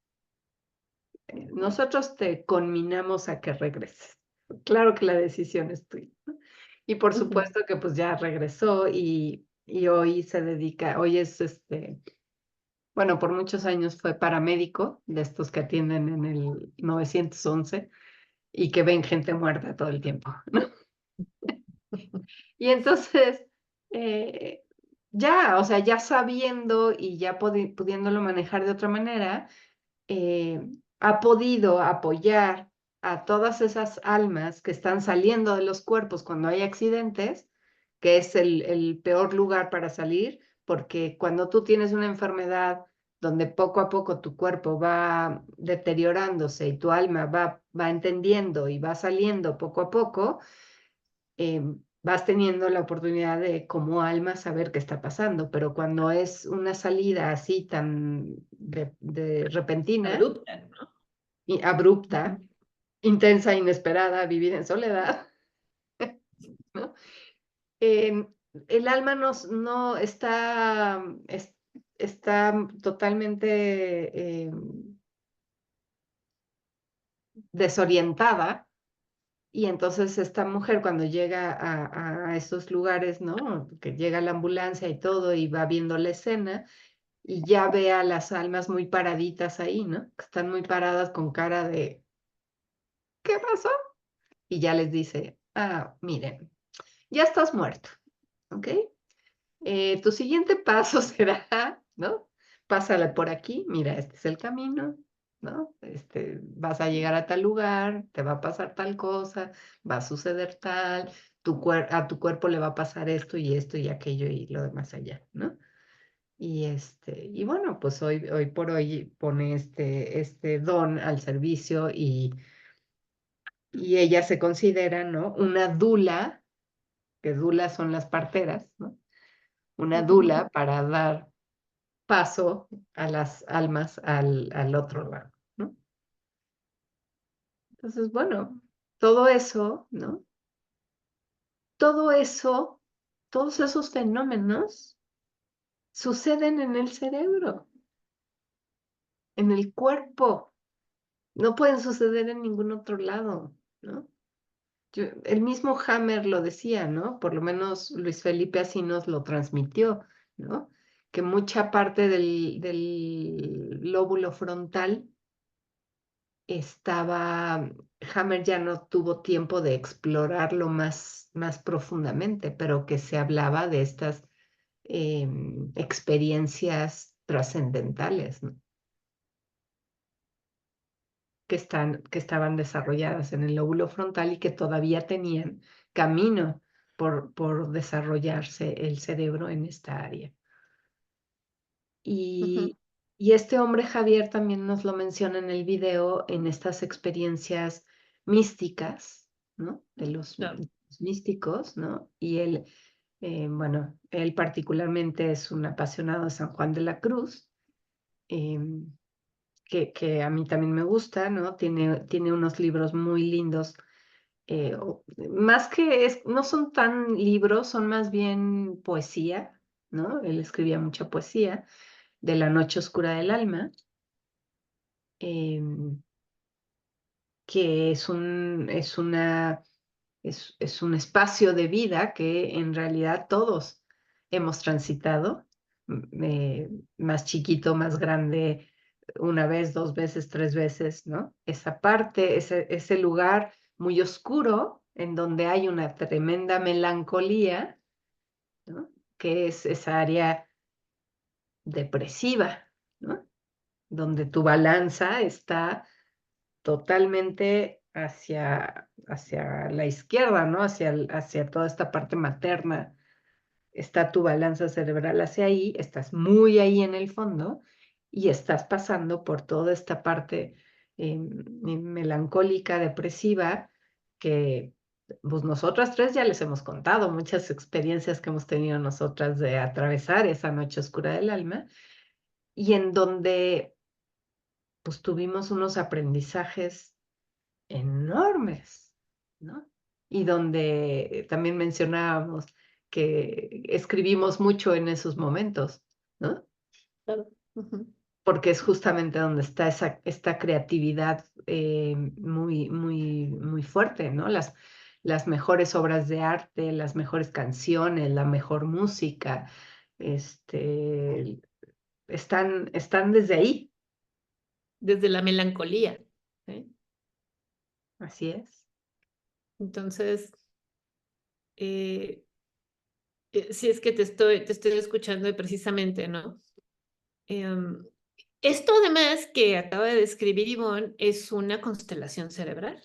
nosotros te conminamos a que regreses. Claro que la decisión es tuya, ¿no? Y por supuesto que pues ya regresó y hoy se dedica, hoy es bueno, por muchos años fue paramédico, de estos que atienden en el 911 y que ven gente muerta todo el tiempo, ¿no? Y entonces, eh, ya, o sea, ya sabiendo y ya pudiéndolo manejar de otra manera, eh, ha podido apoyar a todas esas almas que están saliendo de los cuerpos cuando hay accidentes, que es el peor lugar para salir, porque cuando tú tienes una enfermedad donde poco a poco tu cuerpo va deteriorándose y tu alma va entendiendo y va saliendo poco a poco, vas teniendo la oportunidad de como alma saber qué está pasando, pero cuando es una salida así tan de repentina Abrupta, ¿no? y abrupta, intensa, inesperada, vivir en soledad, ¿no? Eh, el alma no está, está totalmente desorientada. Y entonces esta mujer cuando llega a esos lugares, ¿no? Que llega la ambulancia y todo y va viendo la escena y ya ve a las almas muy paraditas ahí, ¿no? Que están muy paradas con cara de, ¿qué pasó? Y ya les dice, miren, ya estás muerto, ¿ok? Tu siguiente paso será, ¿no? Pásala por aquí, mira, este es el camino, ¿no? Vas a llegar a tal lugar, te va a pasar tal cosa, va a suceder tal, a tu cuerpo le va a pasar esto y aquello y lo demás allá, ¿no? Y bueno, pues hoy por hoy pone este don al servicio y ella se considera, ¿no? Una dula, que dulas son las parteras, ¿no? Una dula para dar paso a las almas al otro lado, ¿no? Entonces, bueno, todo eso, ¿no? Todo eso, todos esos fenómenos suceden en el cerebro, en el cuerpo, no pueden suceder en ningún otro lado, ¿no? El mismo Hammer lo decía, ¿no? Por lo menos Luis Felipe así nos lo transmitió, ¿no? Que mucha parte del lóbulo frontal Hammer ya no tuvo tiempo de explorarlo más profundamente, pero que se hablaba de estas experiencias trascendentales, ¿no? Que estaban desarrolladas en el lóbulo frontal y que todavía tenían camino por desarrollarse el cerebro en esta área. Y, Y este hombre Javier también nos lo menciona en el video en estas experiencias místicas, ¿no? De los Claro. místicos, ¿no? Y él, bueno, él particularmente es un apasionado de San Juan de la Cruz, em, que a mí también me gusta, ¿no? Tiene unos libros muy lindos. Más que no son tan libros, son más bien poesía, ¿no? Él escribía mucha poesía de La Noche Oscura del Alma, em, que es un espacio de vida que en realidad todos hemos transitado, más chiquito, más grande, una vez, dos veces, tres veces, ¿no? Esa parte, ese lugar muy oscuro en donde hay una tremenda melancolía, ¿no? Que es esa área depresiva, ¿no? Donde tu balanza está totalmente hacia la izquierda, ¿no? Hacia toda esta parte materna. Está tu balanza cerebral hacia ahí, estás muy ahí en el fondo y estás pasando por toda esta parte melancólica, depresiva, que pues nosotras tres ya les hemos contado muchas experiencias que hemos tenido nosotras de atravesar esa noche oscura del alma y en donde pues tuvimos unos aprendizajes enormes, ¿no? Y donde también mencionábamos que escribimos mucho en esos momentos, ¿no? Claro. Ujú. Porque es justamente donde está esta creatividad muy fuerte, ¿no? Las mejores obras de arte, las mejores canciones, la mejor música, este, están desde ahí, Desde la melancolía. ¿Sí? así es. Entonces, eh, si es que te estoy escuchando precisamente, ¿no? Em, Esto además que acaba de describir Ivonne es una constelación cerebral,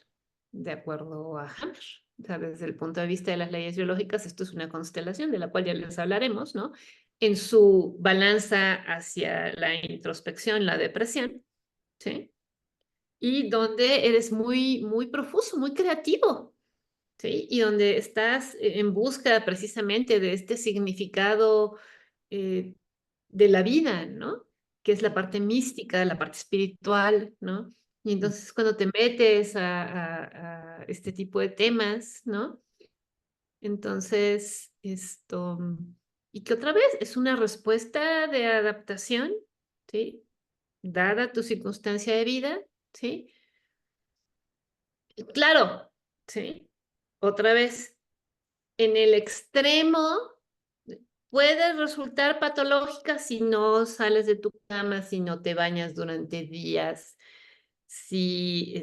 de acuerdo a Hammer. O sea, desde el punto de vista de las leyes biológicas, esto es una constelación de la cual ya les hablaremos, ¿no? En su balanza hacia la introspección, la depresión, ¿sí? Y donde eres muy profuso, muy creativo, ¿sí? Y donde estás en busca precisamente de este significado eh, de la vida, ¿no? Que es la parte mística, la parte espiritual, ¿no? Y entonces cuando te metes a este tipo de temas, ¿no? Entonces, y que otra vez es una respuesta de adaptación, ¿sí? Dada tu circunstancia de vida, ¿sí? Y claro, ¿sí? Otra vez, en el extremo puede resultar patológica si no sales de tu cama, si no te bañas durante días, si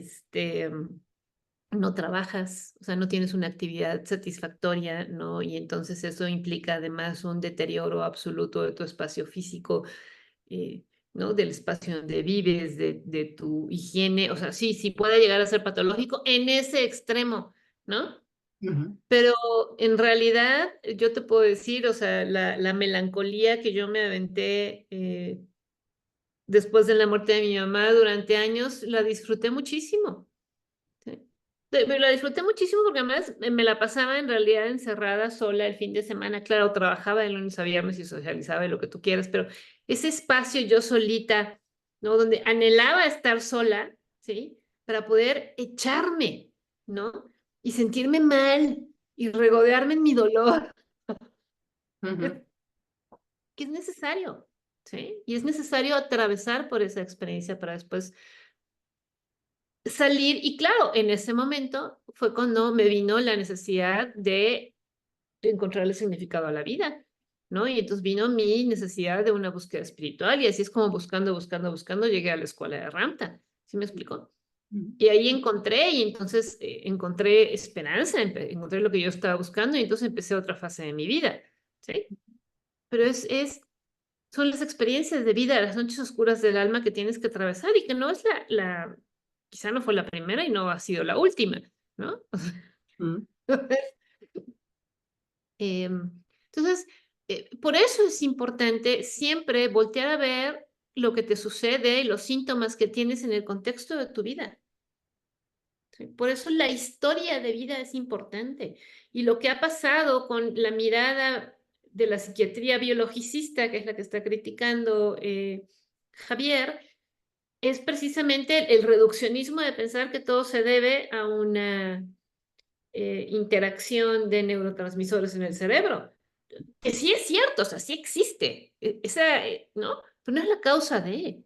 no trabajas, o sea, no tienes una actividad satisfactoria, ¿no? Y entonces eso implica además un deterioro absoluto de tu espacio físico, eh, ¿no? Del espacio donde vives, de tu higiene, o sea, sí, sí puede llegar a ser patológico en ese extremo, ¿no? Ujú, Pero en realidad yo te puedo decir, o sea, la melancolía que yo me aventé después de la muerte de mi mamá durante años, la disfruté muchísimo. ¿Sí? Pero la disfruté muchísimo porque además me la pasaba en realidad encerrada sola el fin de semana. Claro, trabajaba de lunes a viernes y socializaba de lo que tú quieras, pero ese espacio yo solita, ¿no? Donde anhelaba estar sola, ¿sí? Para poder echarme, ¿no? Y sentirme mal y regodearme en mi dolor, ujú, que es necesario, ¿sí? Y es necesario atravesar por esa experiencia para después salir. Y claro, en ese momento fue cuando me vino la necesidad de encontrarle significado a la vida, ¿no? Y entonces vino mi necesidad de una búsqueda espiritual y así es como buscando, llegué a la escuela de Ramta. ¿Sí me explicó? ujú, Y ahí encontré, y entonces encontré esperanza, encontré lo que yo estaba buscando, y entonces empecé otra fase de mi vida, ¿sí? Pero son las experiencias de vida, las noches oscuras del alma que tienes que atravesar y que no es quizá no fue la primera y no ha sido la última, ¿no? ujú. Entonces, por eso es importante siempre voltear a ver. lo que te sucede y los síntomas que tienes en el contexto de tu vida. ¿Sí? Por eso la historia de vida es importante. Y lo que ha pasado con la mirada de la psiquiatría biologicista, que es la que está criticando Javier, es precisamente el reduccionismo de pensar que todo se debe a una interacción de neurotransmisores en el cerebro. Que sí es cierto, o sea, sí existe, esa, ¿no? Pero no es la causa de,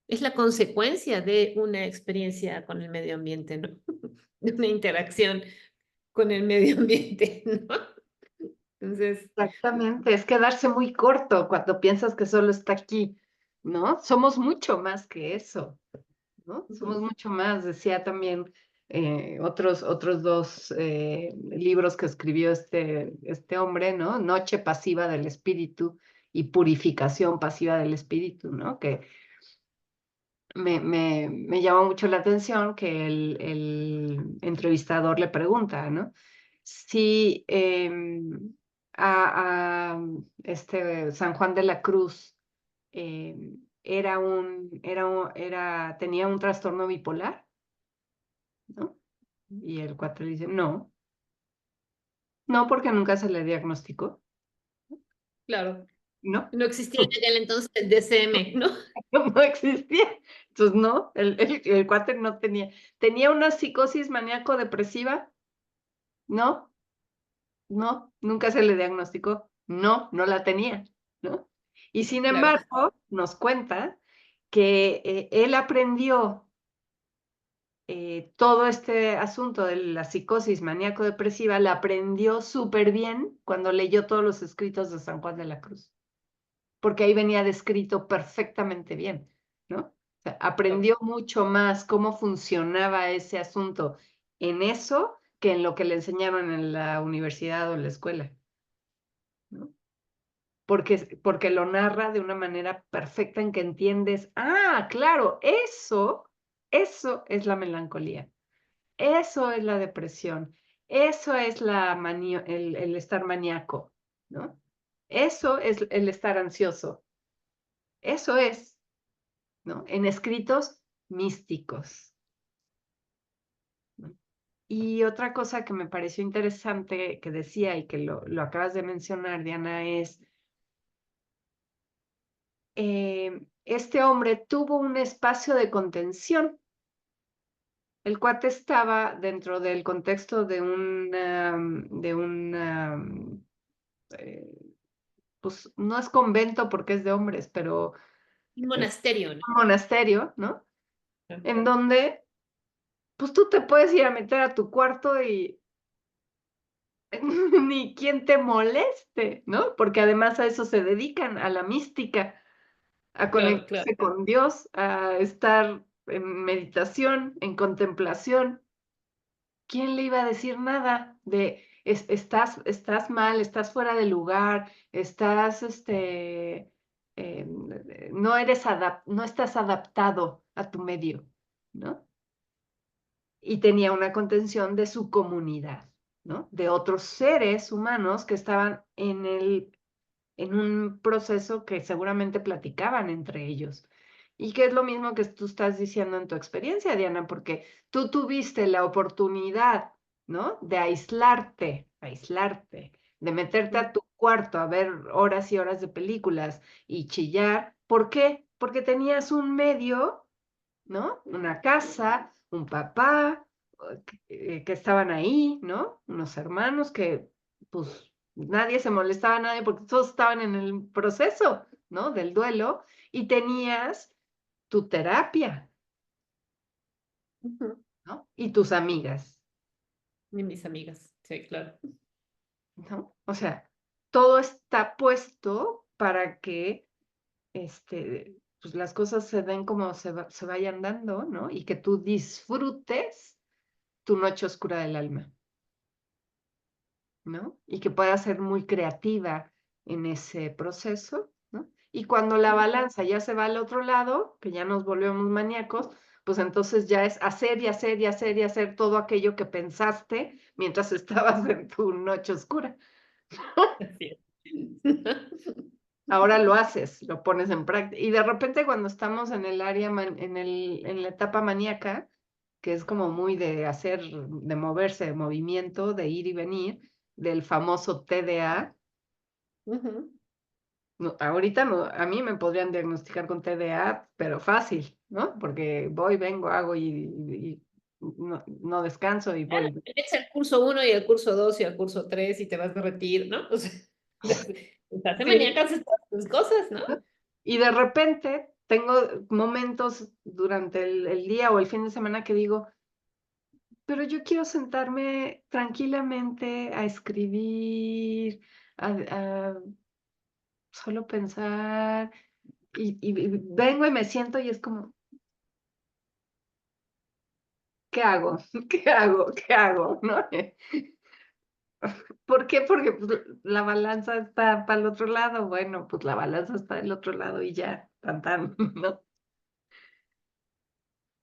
es la consecuencia de una experiencia con el medio ambiente, ¿no? De una interacción con el medio ambiente, ¿no? Entonces, Exactamente, es quedarse muy corto cuando piensas que solo está aquí, ¿no? Somos mucho más que eso, ¿no? Somos mucho más, decía también otros dos libros que escribió este hombre, ¿no? Noche pasiva del espíritu y purificación pasiva del espíritu, ¿no? Que me llamó mucho la atención que el entrevistador le pregunta, ¿no? Si este San Juan de la Cruz tenía un trastorno bipolar, ¿no? Y el cuate le dice, no, no, porque nunca se le diagnosticó, claro, ¿no? no existía en aquel entonces el DCM, ¿no? No existía. Entonces, no, el cuate no tenía una psicosis maníaco-depresiva, no, no, nunca se le diagnosticó, no, no la tenía, ¿no? Y sin Claro. embargo, nos cuenta que él aprendió todo este asunto de la psicosis maníaco-depresiva, la aprendió súper bien cuando leyó todos los escritos de San Juan de la Cruz, porque ahí venía descrito perfectamente bien, ¿no? O sea, Claro. aprendió mucho más cómo funcionaba ese asunto en eso que en lo que le enseñaron en la universidad o en la escuela, ¿no? Porque lo narra de una manera perfecta en que entiendes, ah, claro, eso es la melancolía, eso es la depresión, eso es el estar maníaco, ¿no? Eso es el estar ansioso, eso es, ¿no? En escritos místicos, ¿no? Y otra cosa que me pareció interesante que decía y que lo acabas de mencionar, Diana, es este hombre tuvo un espacio de contención. El cuate estaba dentro del contexto eh, pues no es convento porque es de hombres, pero Un eh, monasterio, ¿no? un monasterio, ¿no? Claro. En donde, pues tú te puedes ir a meter a tu cuarto y ni quien te moleste, ¿no? Porque además a eso se dedican, a la mística, a Claro, claro. conectarse con Dios, a estar en meditación, en contemplación. ¿Quién le iba a decir nada de estás mal, estás fuera de lugar, no estás adaptado a tu medio, ¿no? Y tenía una contención de su comunidad, ¿no? De otros seres humanos que estaban en un proceso que seguramente platicaban entre ellos. Y que es lo mismo que tú estás diciendo en tu experiencia, Diana, porque tú tuviste la oportunidad, ¿no? De aislarte, de meterte a tu cuarto a ver horas y horas de películas y chillar. ¿Por qué? Porque tenías un medio, ¿no? Una casa, un papá, que estaban ahí, ¿no? Unos hermanos que, pues, nadie se molestaba a nadie porque todos estaban en el proceso, ¿no? Del duelo y tenías tu terapia, Ujú. ¿no? Y tus amigas, Y mis amigas, sí, claro. ¿no? O sea, todo está puesto para que, pues las cosas se den como se vayan dando, ¿no? Y que tú disfrutes tu noche oscura del alma, ¿no? Y que puedas ser muy creativa en ese proceso, ¿no? Y cuando la balanza ya se va al otro lado, que ya nos volvemos maníacos, pues entonces ya es hacer y hacer y hacer y hacer todo aquello que pensaste mientras estabas en tu noche oscura. Así es. ahora lo haces, lo pones en práctica. Y de repente cuando estamos en el área, en la etapa maníaca, que es como muy de hacer, de moverse, de movimiento, de ir y venir, del famoso TDA. Ujú. Ahorita a mí me podrían diagnosticar con TDA, pero fácil, ¿no? Porque voy, vengo, hago y no descanso y Claro, voy. tienes el curso uno y el curso 2 y el curso 3 y te vas a derretir, ¿no? O sea, estás de Sí, maníacas estas tus cosas, ¿no? ¿no? Y de repente tengo momentos durante el día o el fin de semana que digo, pero yo quiero sentarme tranquilamente a escribir, a solo pensar, y vengo y me siento y es como, ¿qué hago? ¿Qué hago? ¿Qué hago? ¿No? ¿Por qué? Porque pues, la balanza está para el otro lado. Bueno, pues la balanza está del otro lado y ya, tan tan, ¿no?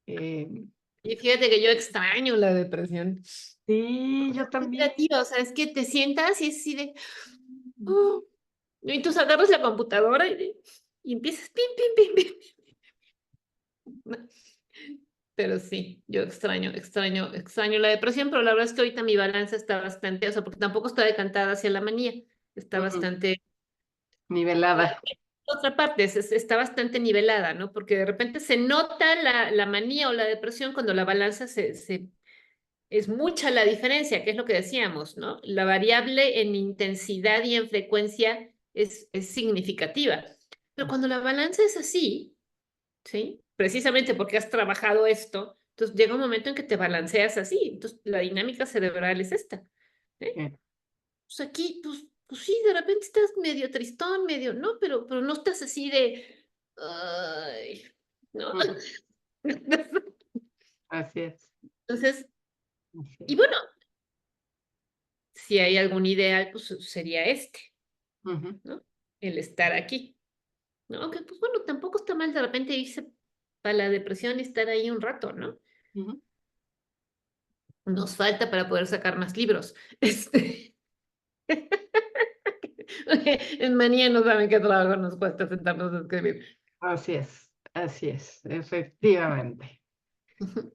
Eh, Y fíjate que yo extraño la depresión. sí, yo Es también. creativa, o sea, es que te sientas y es así de... "Oh", y tú agarras la computadora y empiezas pim, pim, pim, pim. ¿No? Pero sí, yo extraño la depresión, pero la verdad es que ahorita mi balanza está bastante, o sea, porque tampoco está decantada hacia la manía, está Ujú, bastante nivelada. otra parte, está bastante nivelada, ¿no? Porque de repente se nota la manía o la depresión cuando la balanza es mucha la diferencia, que es lo que decíamos, ¿no? La variable en intensidad y en frecuencia es significativa. Pero cuando la balanza es así, ¿sí? Precisamente porque has trabajado esto, entonces llega un momento en que te balanceas así. Entonces la dinámica cerebral es esta. ¿Eh? Eh, Pues aquí, pues sí, de repente estás medio tristón, medio, ¿no? Pero no estás así de, ay, ¿no? ujú, así es. Entonces, Así y es. bueno, si hay algún ideal, pues sería este, Ujú, ¿no? El estar aquí, ¿no? Aunque, pues bueno, tampoco está mal de repente irse para la depresión y estar ahí un rato, ¿no? ujú. Nos falta para poder sacar más libros. En manía no saben qué trabajo nos cuesta sentarnos a escribir. Así es, efectivamente. Mm,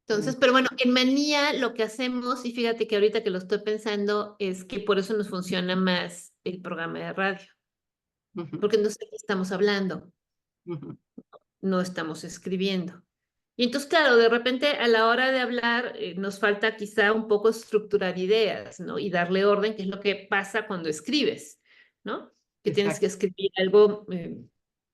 Entonces, pero bueno, en manía lo que hacemos, y fíjate que ahorita que lo estoy pensando, es que por eso nos funciona más el programa de radio, ujú, porque no sé qué estamos hablando, ujú, no estamos escribiendo. Y entonces, claro, de repente a la hora de hablar nos falta quizá un poco estructurar ideas, ¿no? Y darle orden, que es lo que pasa cuando escribes, ¿no? Que tienes que exacto. escribir algo,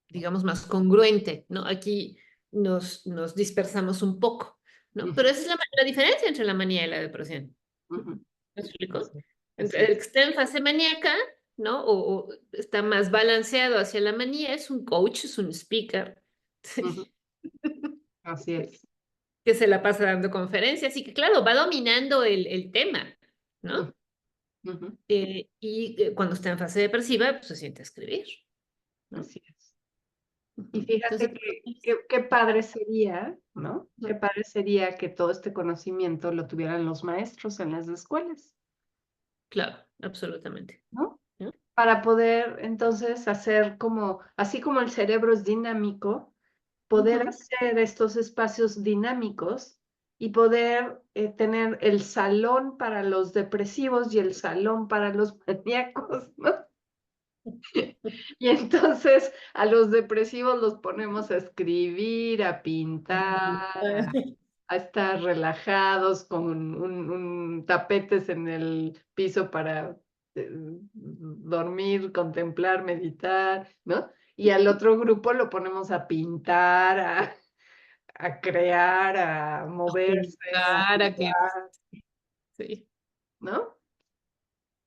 digamos, más congruente, ¿no? Aquí nos dispersamos un poco, ¿no? Ujú, Pero esa es la diferencia entre la manía y la depresión. ujú, ¿Me explico? así es. Así Entre el es. que está en fase maníaca, ¿no? O está más balanceado hacia la manía, es un coach, es un speaker, Ujú, así es. que se la pasa dando conferencias y que, claro, va dominando el tema, Ujú, ¿no? ujú, Y cuando está en fase depresiva, pues se siente a escribir, ¿no? así es. Y Ujú. Entonces, fíjate qué padre sería, ¿no? Qué ujú, padre sería que todo este conocimiento lo tuvieran los maestros en las escuelas, claro, absolutamente. ¿no? ¿No? Para poder entonces hacer como, así como el cerebro es dinámico, poder Ujú. hacer estos espacios dinámicos y poder tener el salón para los depresivos y el salón para los maníacos, ¿no? Y entonces a los depresivos los ponemos a escribir, a pintar, a estar relajados con tapetes en el piso para dormir, contemplar, meditar, ¿no? Y al otro grupo lo ponemos a pintar, a crear, a moverse, a Para que, jugar, sí, ¿no?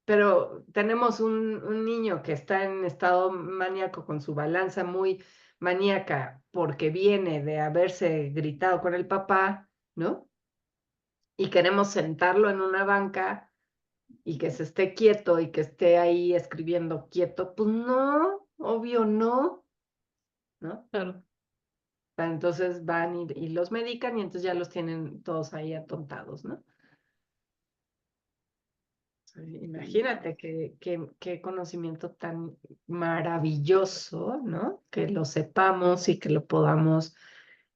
Pero tenemos un niño que está en estado maníaco con su balanza muy maníaca porque viene de haberse gritado con el papá, ¿no? Y queremos sentarlo en una banca y que se esté quieto y que esté ahí escribiendo quieto, pues no, obvio no, ¿no? claro. Entonces van y los medican y entonces ya los tienen todos ahí atontados, ¿no? Imagínate qué conocimiento tan maravilloso, ¿no? Que lo sepamos y que lo podamos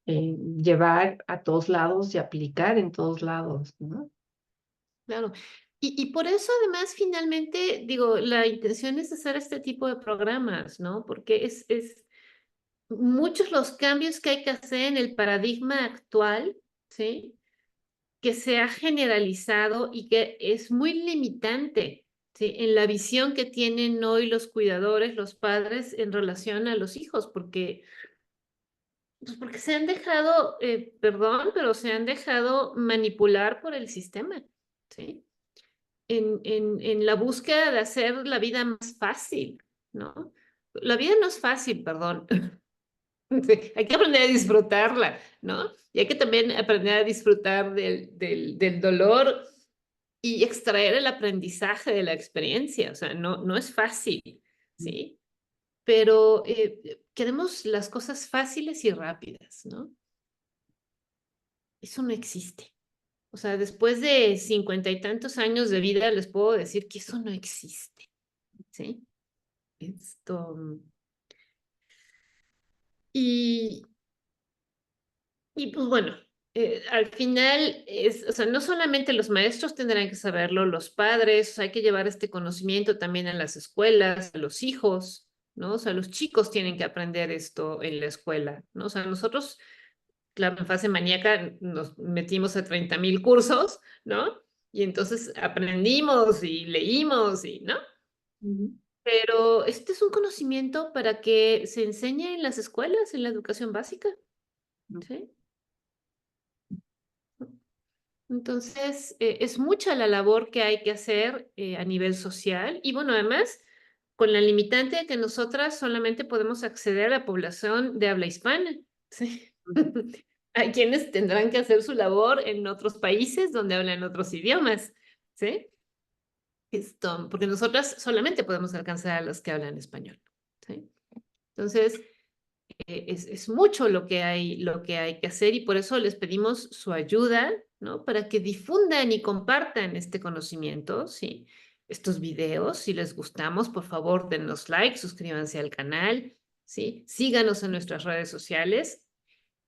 llevar a todos lados y aplicar en todos lados, ¿no? Claro. Y por eso además finalmente, digo, la intención es hacer este tipo de programas, ¿no? Porque es muchos los cambios que hay que hacer en el paradigma actual, ¿sí? Que se ha generalizado y que es muy limitante, ¿sí? En la visión que tienen hoy los cuidadores, los padres en relación a los hijos, porque, pues porque se han dejado, perdón, pero se han dejado manipular por el sistema, ¿sí? En la búsqueda de hacer la vida más fácil, ¿no? La vida no es fácil, perdón. Sí, hay que aprender a disfrutarla, ¿no? Y hay que también aprender a disfrutar del dolor y extraer el aprendizaje de la experiencia. O sea, no es fácil, ¿sí? Pero queremos las cosas fáciles y rápidas, ¿no? Eso no existe. O sea, después de 50 y tantos años de vida, les puedo decir que eso no existe, ¿sí? Esto. Y, y pues bueno, al final es, o sea, no solamente los maestros tendrán que saberlo, los padres, o sea, hay que llevar este conocimiento también a las escuelas, a los hijos, ¿no? O sea, los chicos tienen que aprender esto en la escuela, ¿no? O sea, nosotros, claro, en fase maníaca nos metimos a 30,000 cursos, ¿no? Y entonces aprendimos y leímos y, ¿no? Ujú. Pero este es un conocimiento para que se enseñe en las escuelas, en la educación básica, ¿sí? Entonces, es mucha la labor que hay que hacer a nivel social y bueno, además, con la limitante de que nosotras solamente podemos acceder a la población de habla hispana, ¿sí? Hay quienes tendrán que hacer su labor en otros países donde hablan otros idiomas, ¿sí? Esto, porque nosotras solamente podemos alcanzar a los que hablan español, ¿sí? Entonces, es mucho lo que hay que hacer y por eso les pedimos su ayuda, ¿no? Para que difundan y compartan este conocimiento, ¿sí? Estos videos, si les gustamos, por favor, denos like, suscríbanse al canal, ¿sí? Síganos en nuestras redes sociales,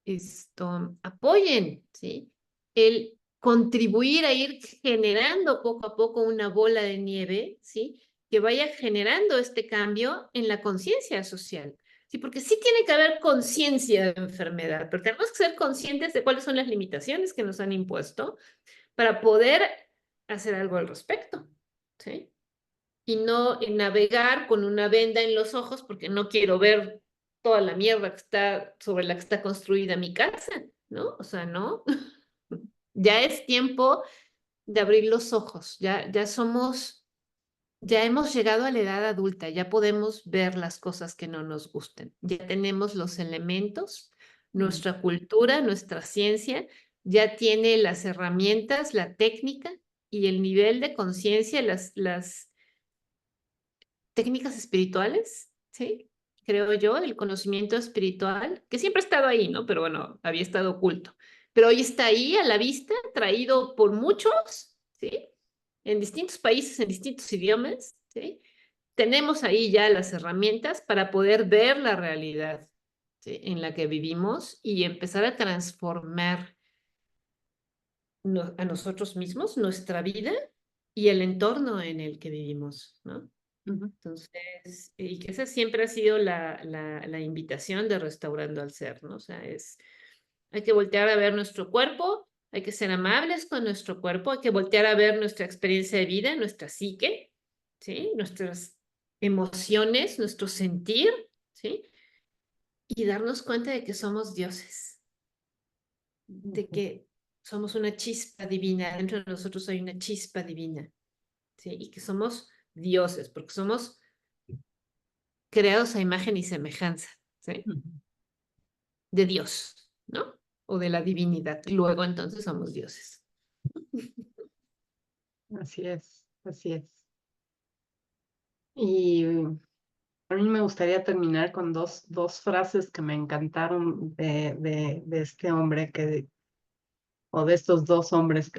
esto, apoyen, ¿sí? El contribuir a ir generando poco a poco una bola de nieve, ¿sí? Que vaya generando este cambio en la conciencia social. Sí, porque sí tiene que haber conciencia de enfermedad, pero tenemos que ser conscientes de cuáles son las limitaciones que nos han impuesto para poder hacer algo al respecto, ¿sí? Y no navegar con una venda en los ojos porque no quiero ver toda la mierda que está sobre la que está construida mi casa, ¿no? O sea, no. Ya es tiempo de abrir los ojos, ya somos, ya hemos llegado a la edad adulta, ya podemos ver las cosas que no nos gusten, ya tenemos los elementos, nuestra cultura, nuestra ciencia, ya tiene las herramientas, la técnica y el nivel de conciencia, las técnicas espirituales, ¿sí? Creo yo, el conocimiento espiritual, que siempre ha estado ahí, ¿no? Pero bueno, había estado oculto. Pero hoy está ahí a la vista, traído por muchos, ¿sí? En distintos países, en distintos idiomas, ¿sí? Tenemos ahí ya las herramientas para poder ver la realidad, ¿sí? En la que vivimos y empezar a transformar a nosotros mismos, nuestra vida y el entorno en el que vivimos, ¿no? Ujú. Entonces, y que esa siempre ha sido la invitación de Restaurando al Ser, ¿no? O sea, hay que voltear a ver nuestro cuerpo, hay que ser amables con nuestro cuerpo, hay que voltear a ver nuestra experiencia de vida, nuestra psique, ¿sí? Nuestras emociones, nuestro sentir, ¿sí? Y darnos cuenta de que somos dioses, de Ujú. que somos una chispa divina, dentro de nosotros hay una chispa divina, ¿sí? Y que somos dioses, porque somos creados a imagen y semejanza, ¿sí? Ujú. De Dios, ¿no? O de la divinidad. Y luego entonces somos dioses. Así es, así es. Y a mí me gustaría terminar con dos frases que me encantaron de este hombre o de estos dos hombres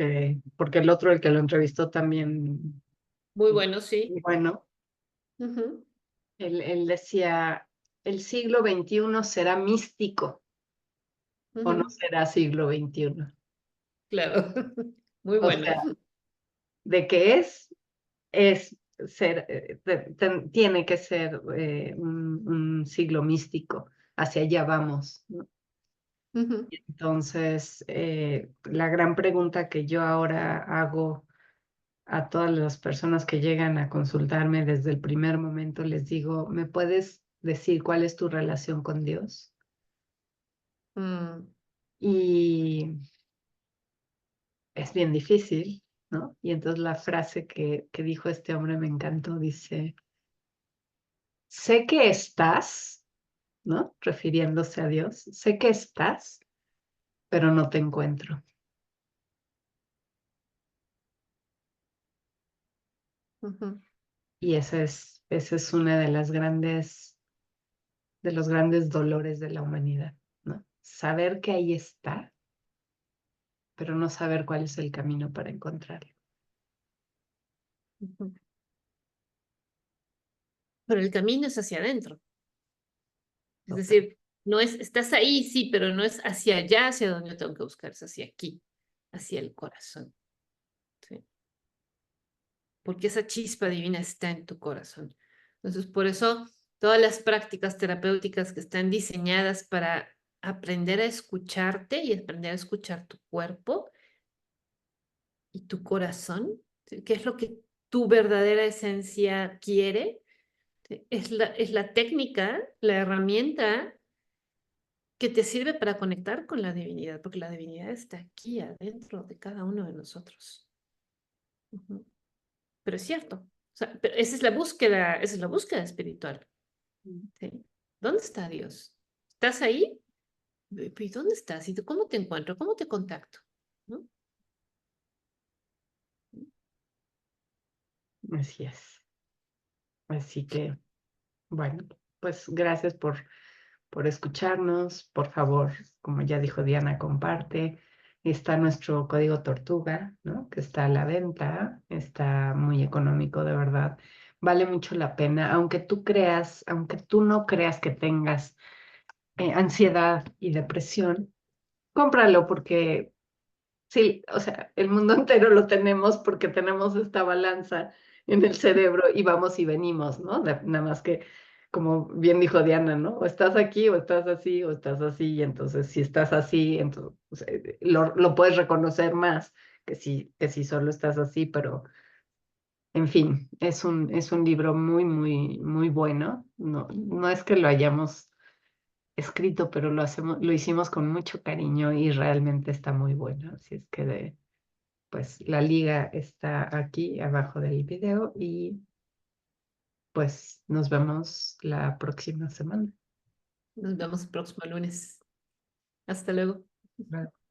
porque el otro, el que lo entrevistó también Muy bueno, sí. Y bueno, Ujú, él decía, el siglo XXI será místico o no ujú, será siglo XXI. claro, muy O bueno. sea, de que es ser, tiene que ser un siglo místico, hacia allá vamos, ¿no? Ujú, Entonces, la gran pregunta que yo ahora hago a todas las personas que llegan a consultarme desde el primer momento, les digo, ¿me puedes decir cuál es tu relación con Dios? mm, Y es bien difícil, ¿no? Y entonces la frase que dijo este hombre me encantó, dice, sé que estás, ¿no? Refiriéndose a Dios, sé que estás, pero no te encuentro. ujú, Y esa es una de los grandes dolores de la humanidad, ¿no? Saber que ahí está, pero no saber cuál es el camino para encontrarlo. ujú. Pero el camino es hacia adentro. Es Total. decir, no es, estás ahí, sí, pero no es hacia allá, hacia donde yo tengo que buscar, es hacia aquí, hacia el corazón. ¿Sí? Porque esa chispa divina está en tu corazón. Entonces, por eso todas las prácticas terapéuticas que están diseñadas para aprender a escucharte y aprender a escuchar tu cuerpo y tu corazón, ¿sí? ¿Qué es lo que tu verdadera esencia quiere? ¿Sí? Es la técnica, la herramienta que te sirve para conectar con la divinidad, porque la divinidad está aquí adentro de cada uno de nosotros. Ujú. Pero es cierto, o sea, pero esa es la búsqueda espiritual. ¿Sí? ¿Dónde está Dios? ¿Estás ahí? ¿Y dónde estás? ¿Y tú cómo te encuentro? ¿Cómo te contacto? ¿No? Así es. Así que, bueno, pues gracias por escucharnos. Por favor, como ya dijo Diana, comparte. Está nuestro código Tortuga, ¿no? Que está a la venta. Está muy económico, de verdad. Vale mucho la pena, aunque tú creas, aunque tú no creas que tengas ansiedad y depresión, cómpralo porque sí, o sea, el mundo entero lo tenemos porque tenemos esta balanza en el cerebro y vamos y venimos, ¿no? Nada más que, como bien dijo Diana, ¿no? O estás aquí, o estás así, o estás así, y entonces si estás así, entonces o sea, lo puedes reconocer más que si solo estás así, pero en fin, es un libro muy, muy, muy bueno. No, no es que lo hayamos escrito, pero lo hicimos con mucho cariño y realmente está muy bueno. Así es que pues la liga está aquí abajo del video y pues nos vemos la próxima semana. Nos vemos el próximo lunes. Hasta luego. Bye.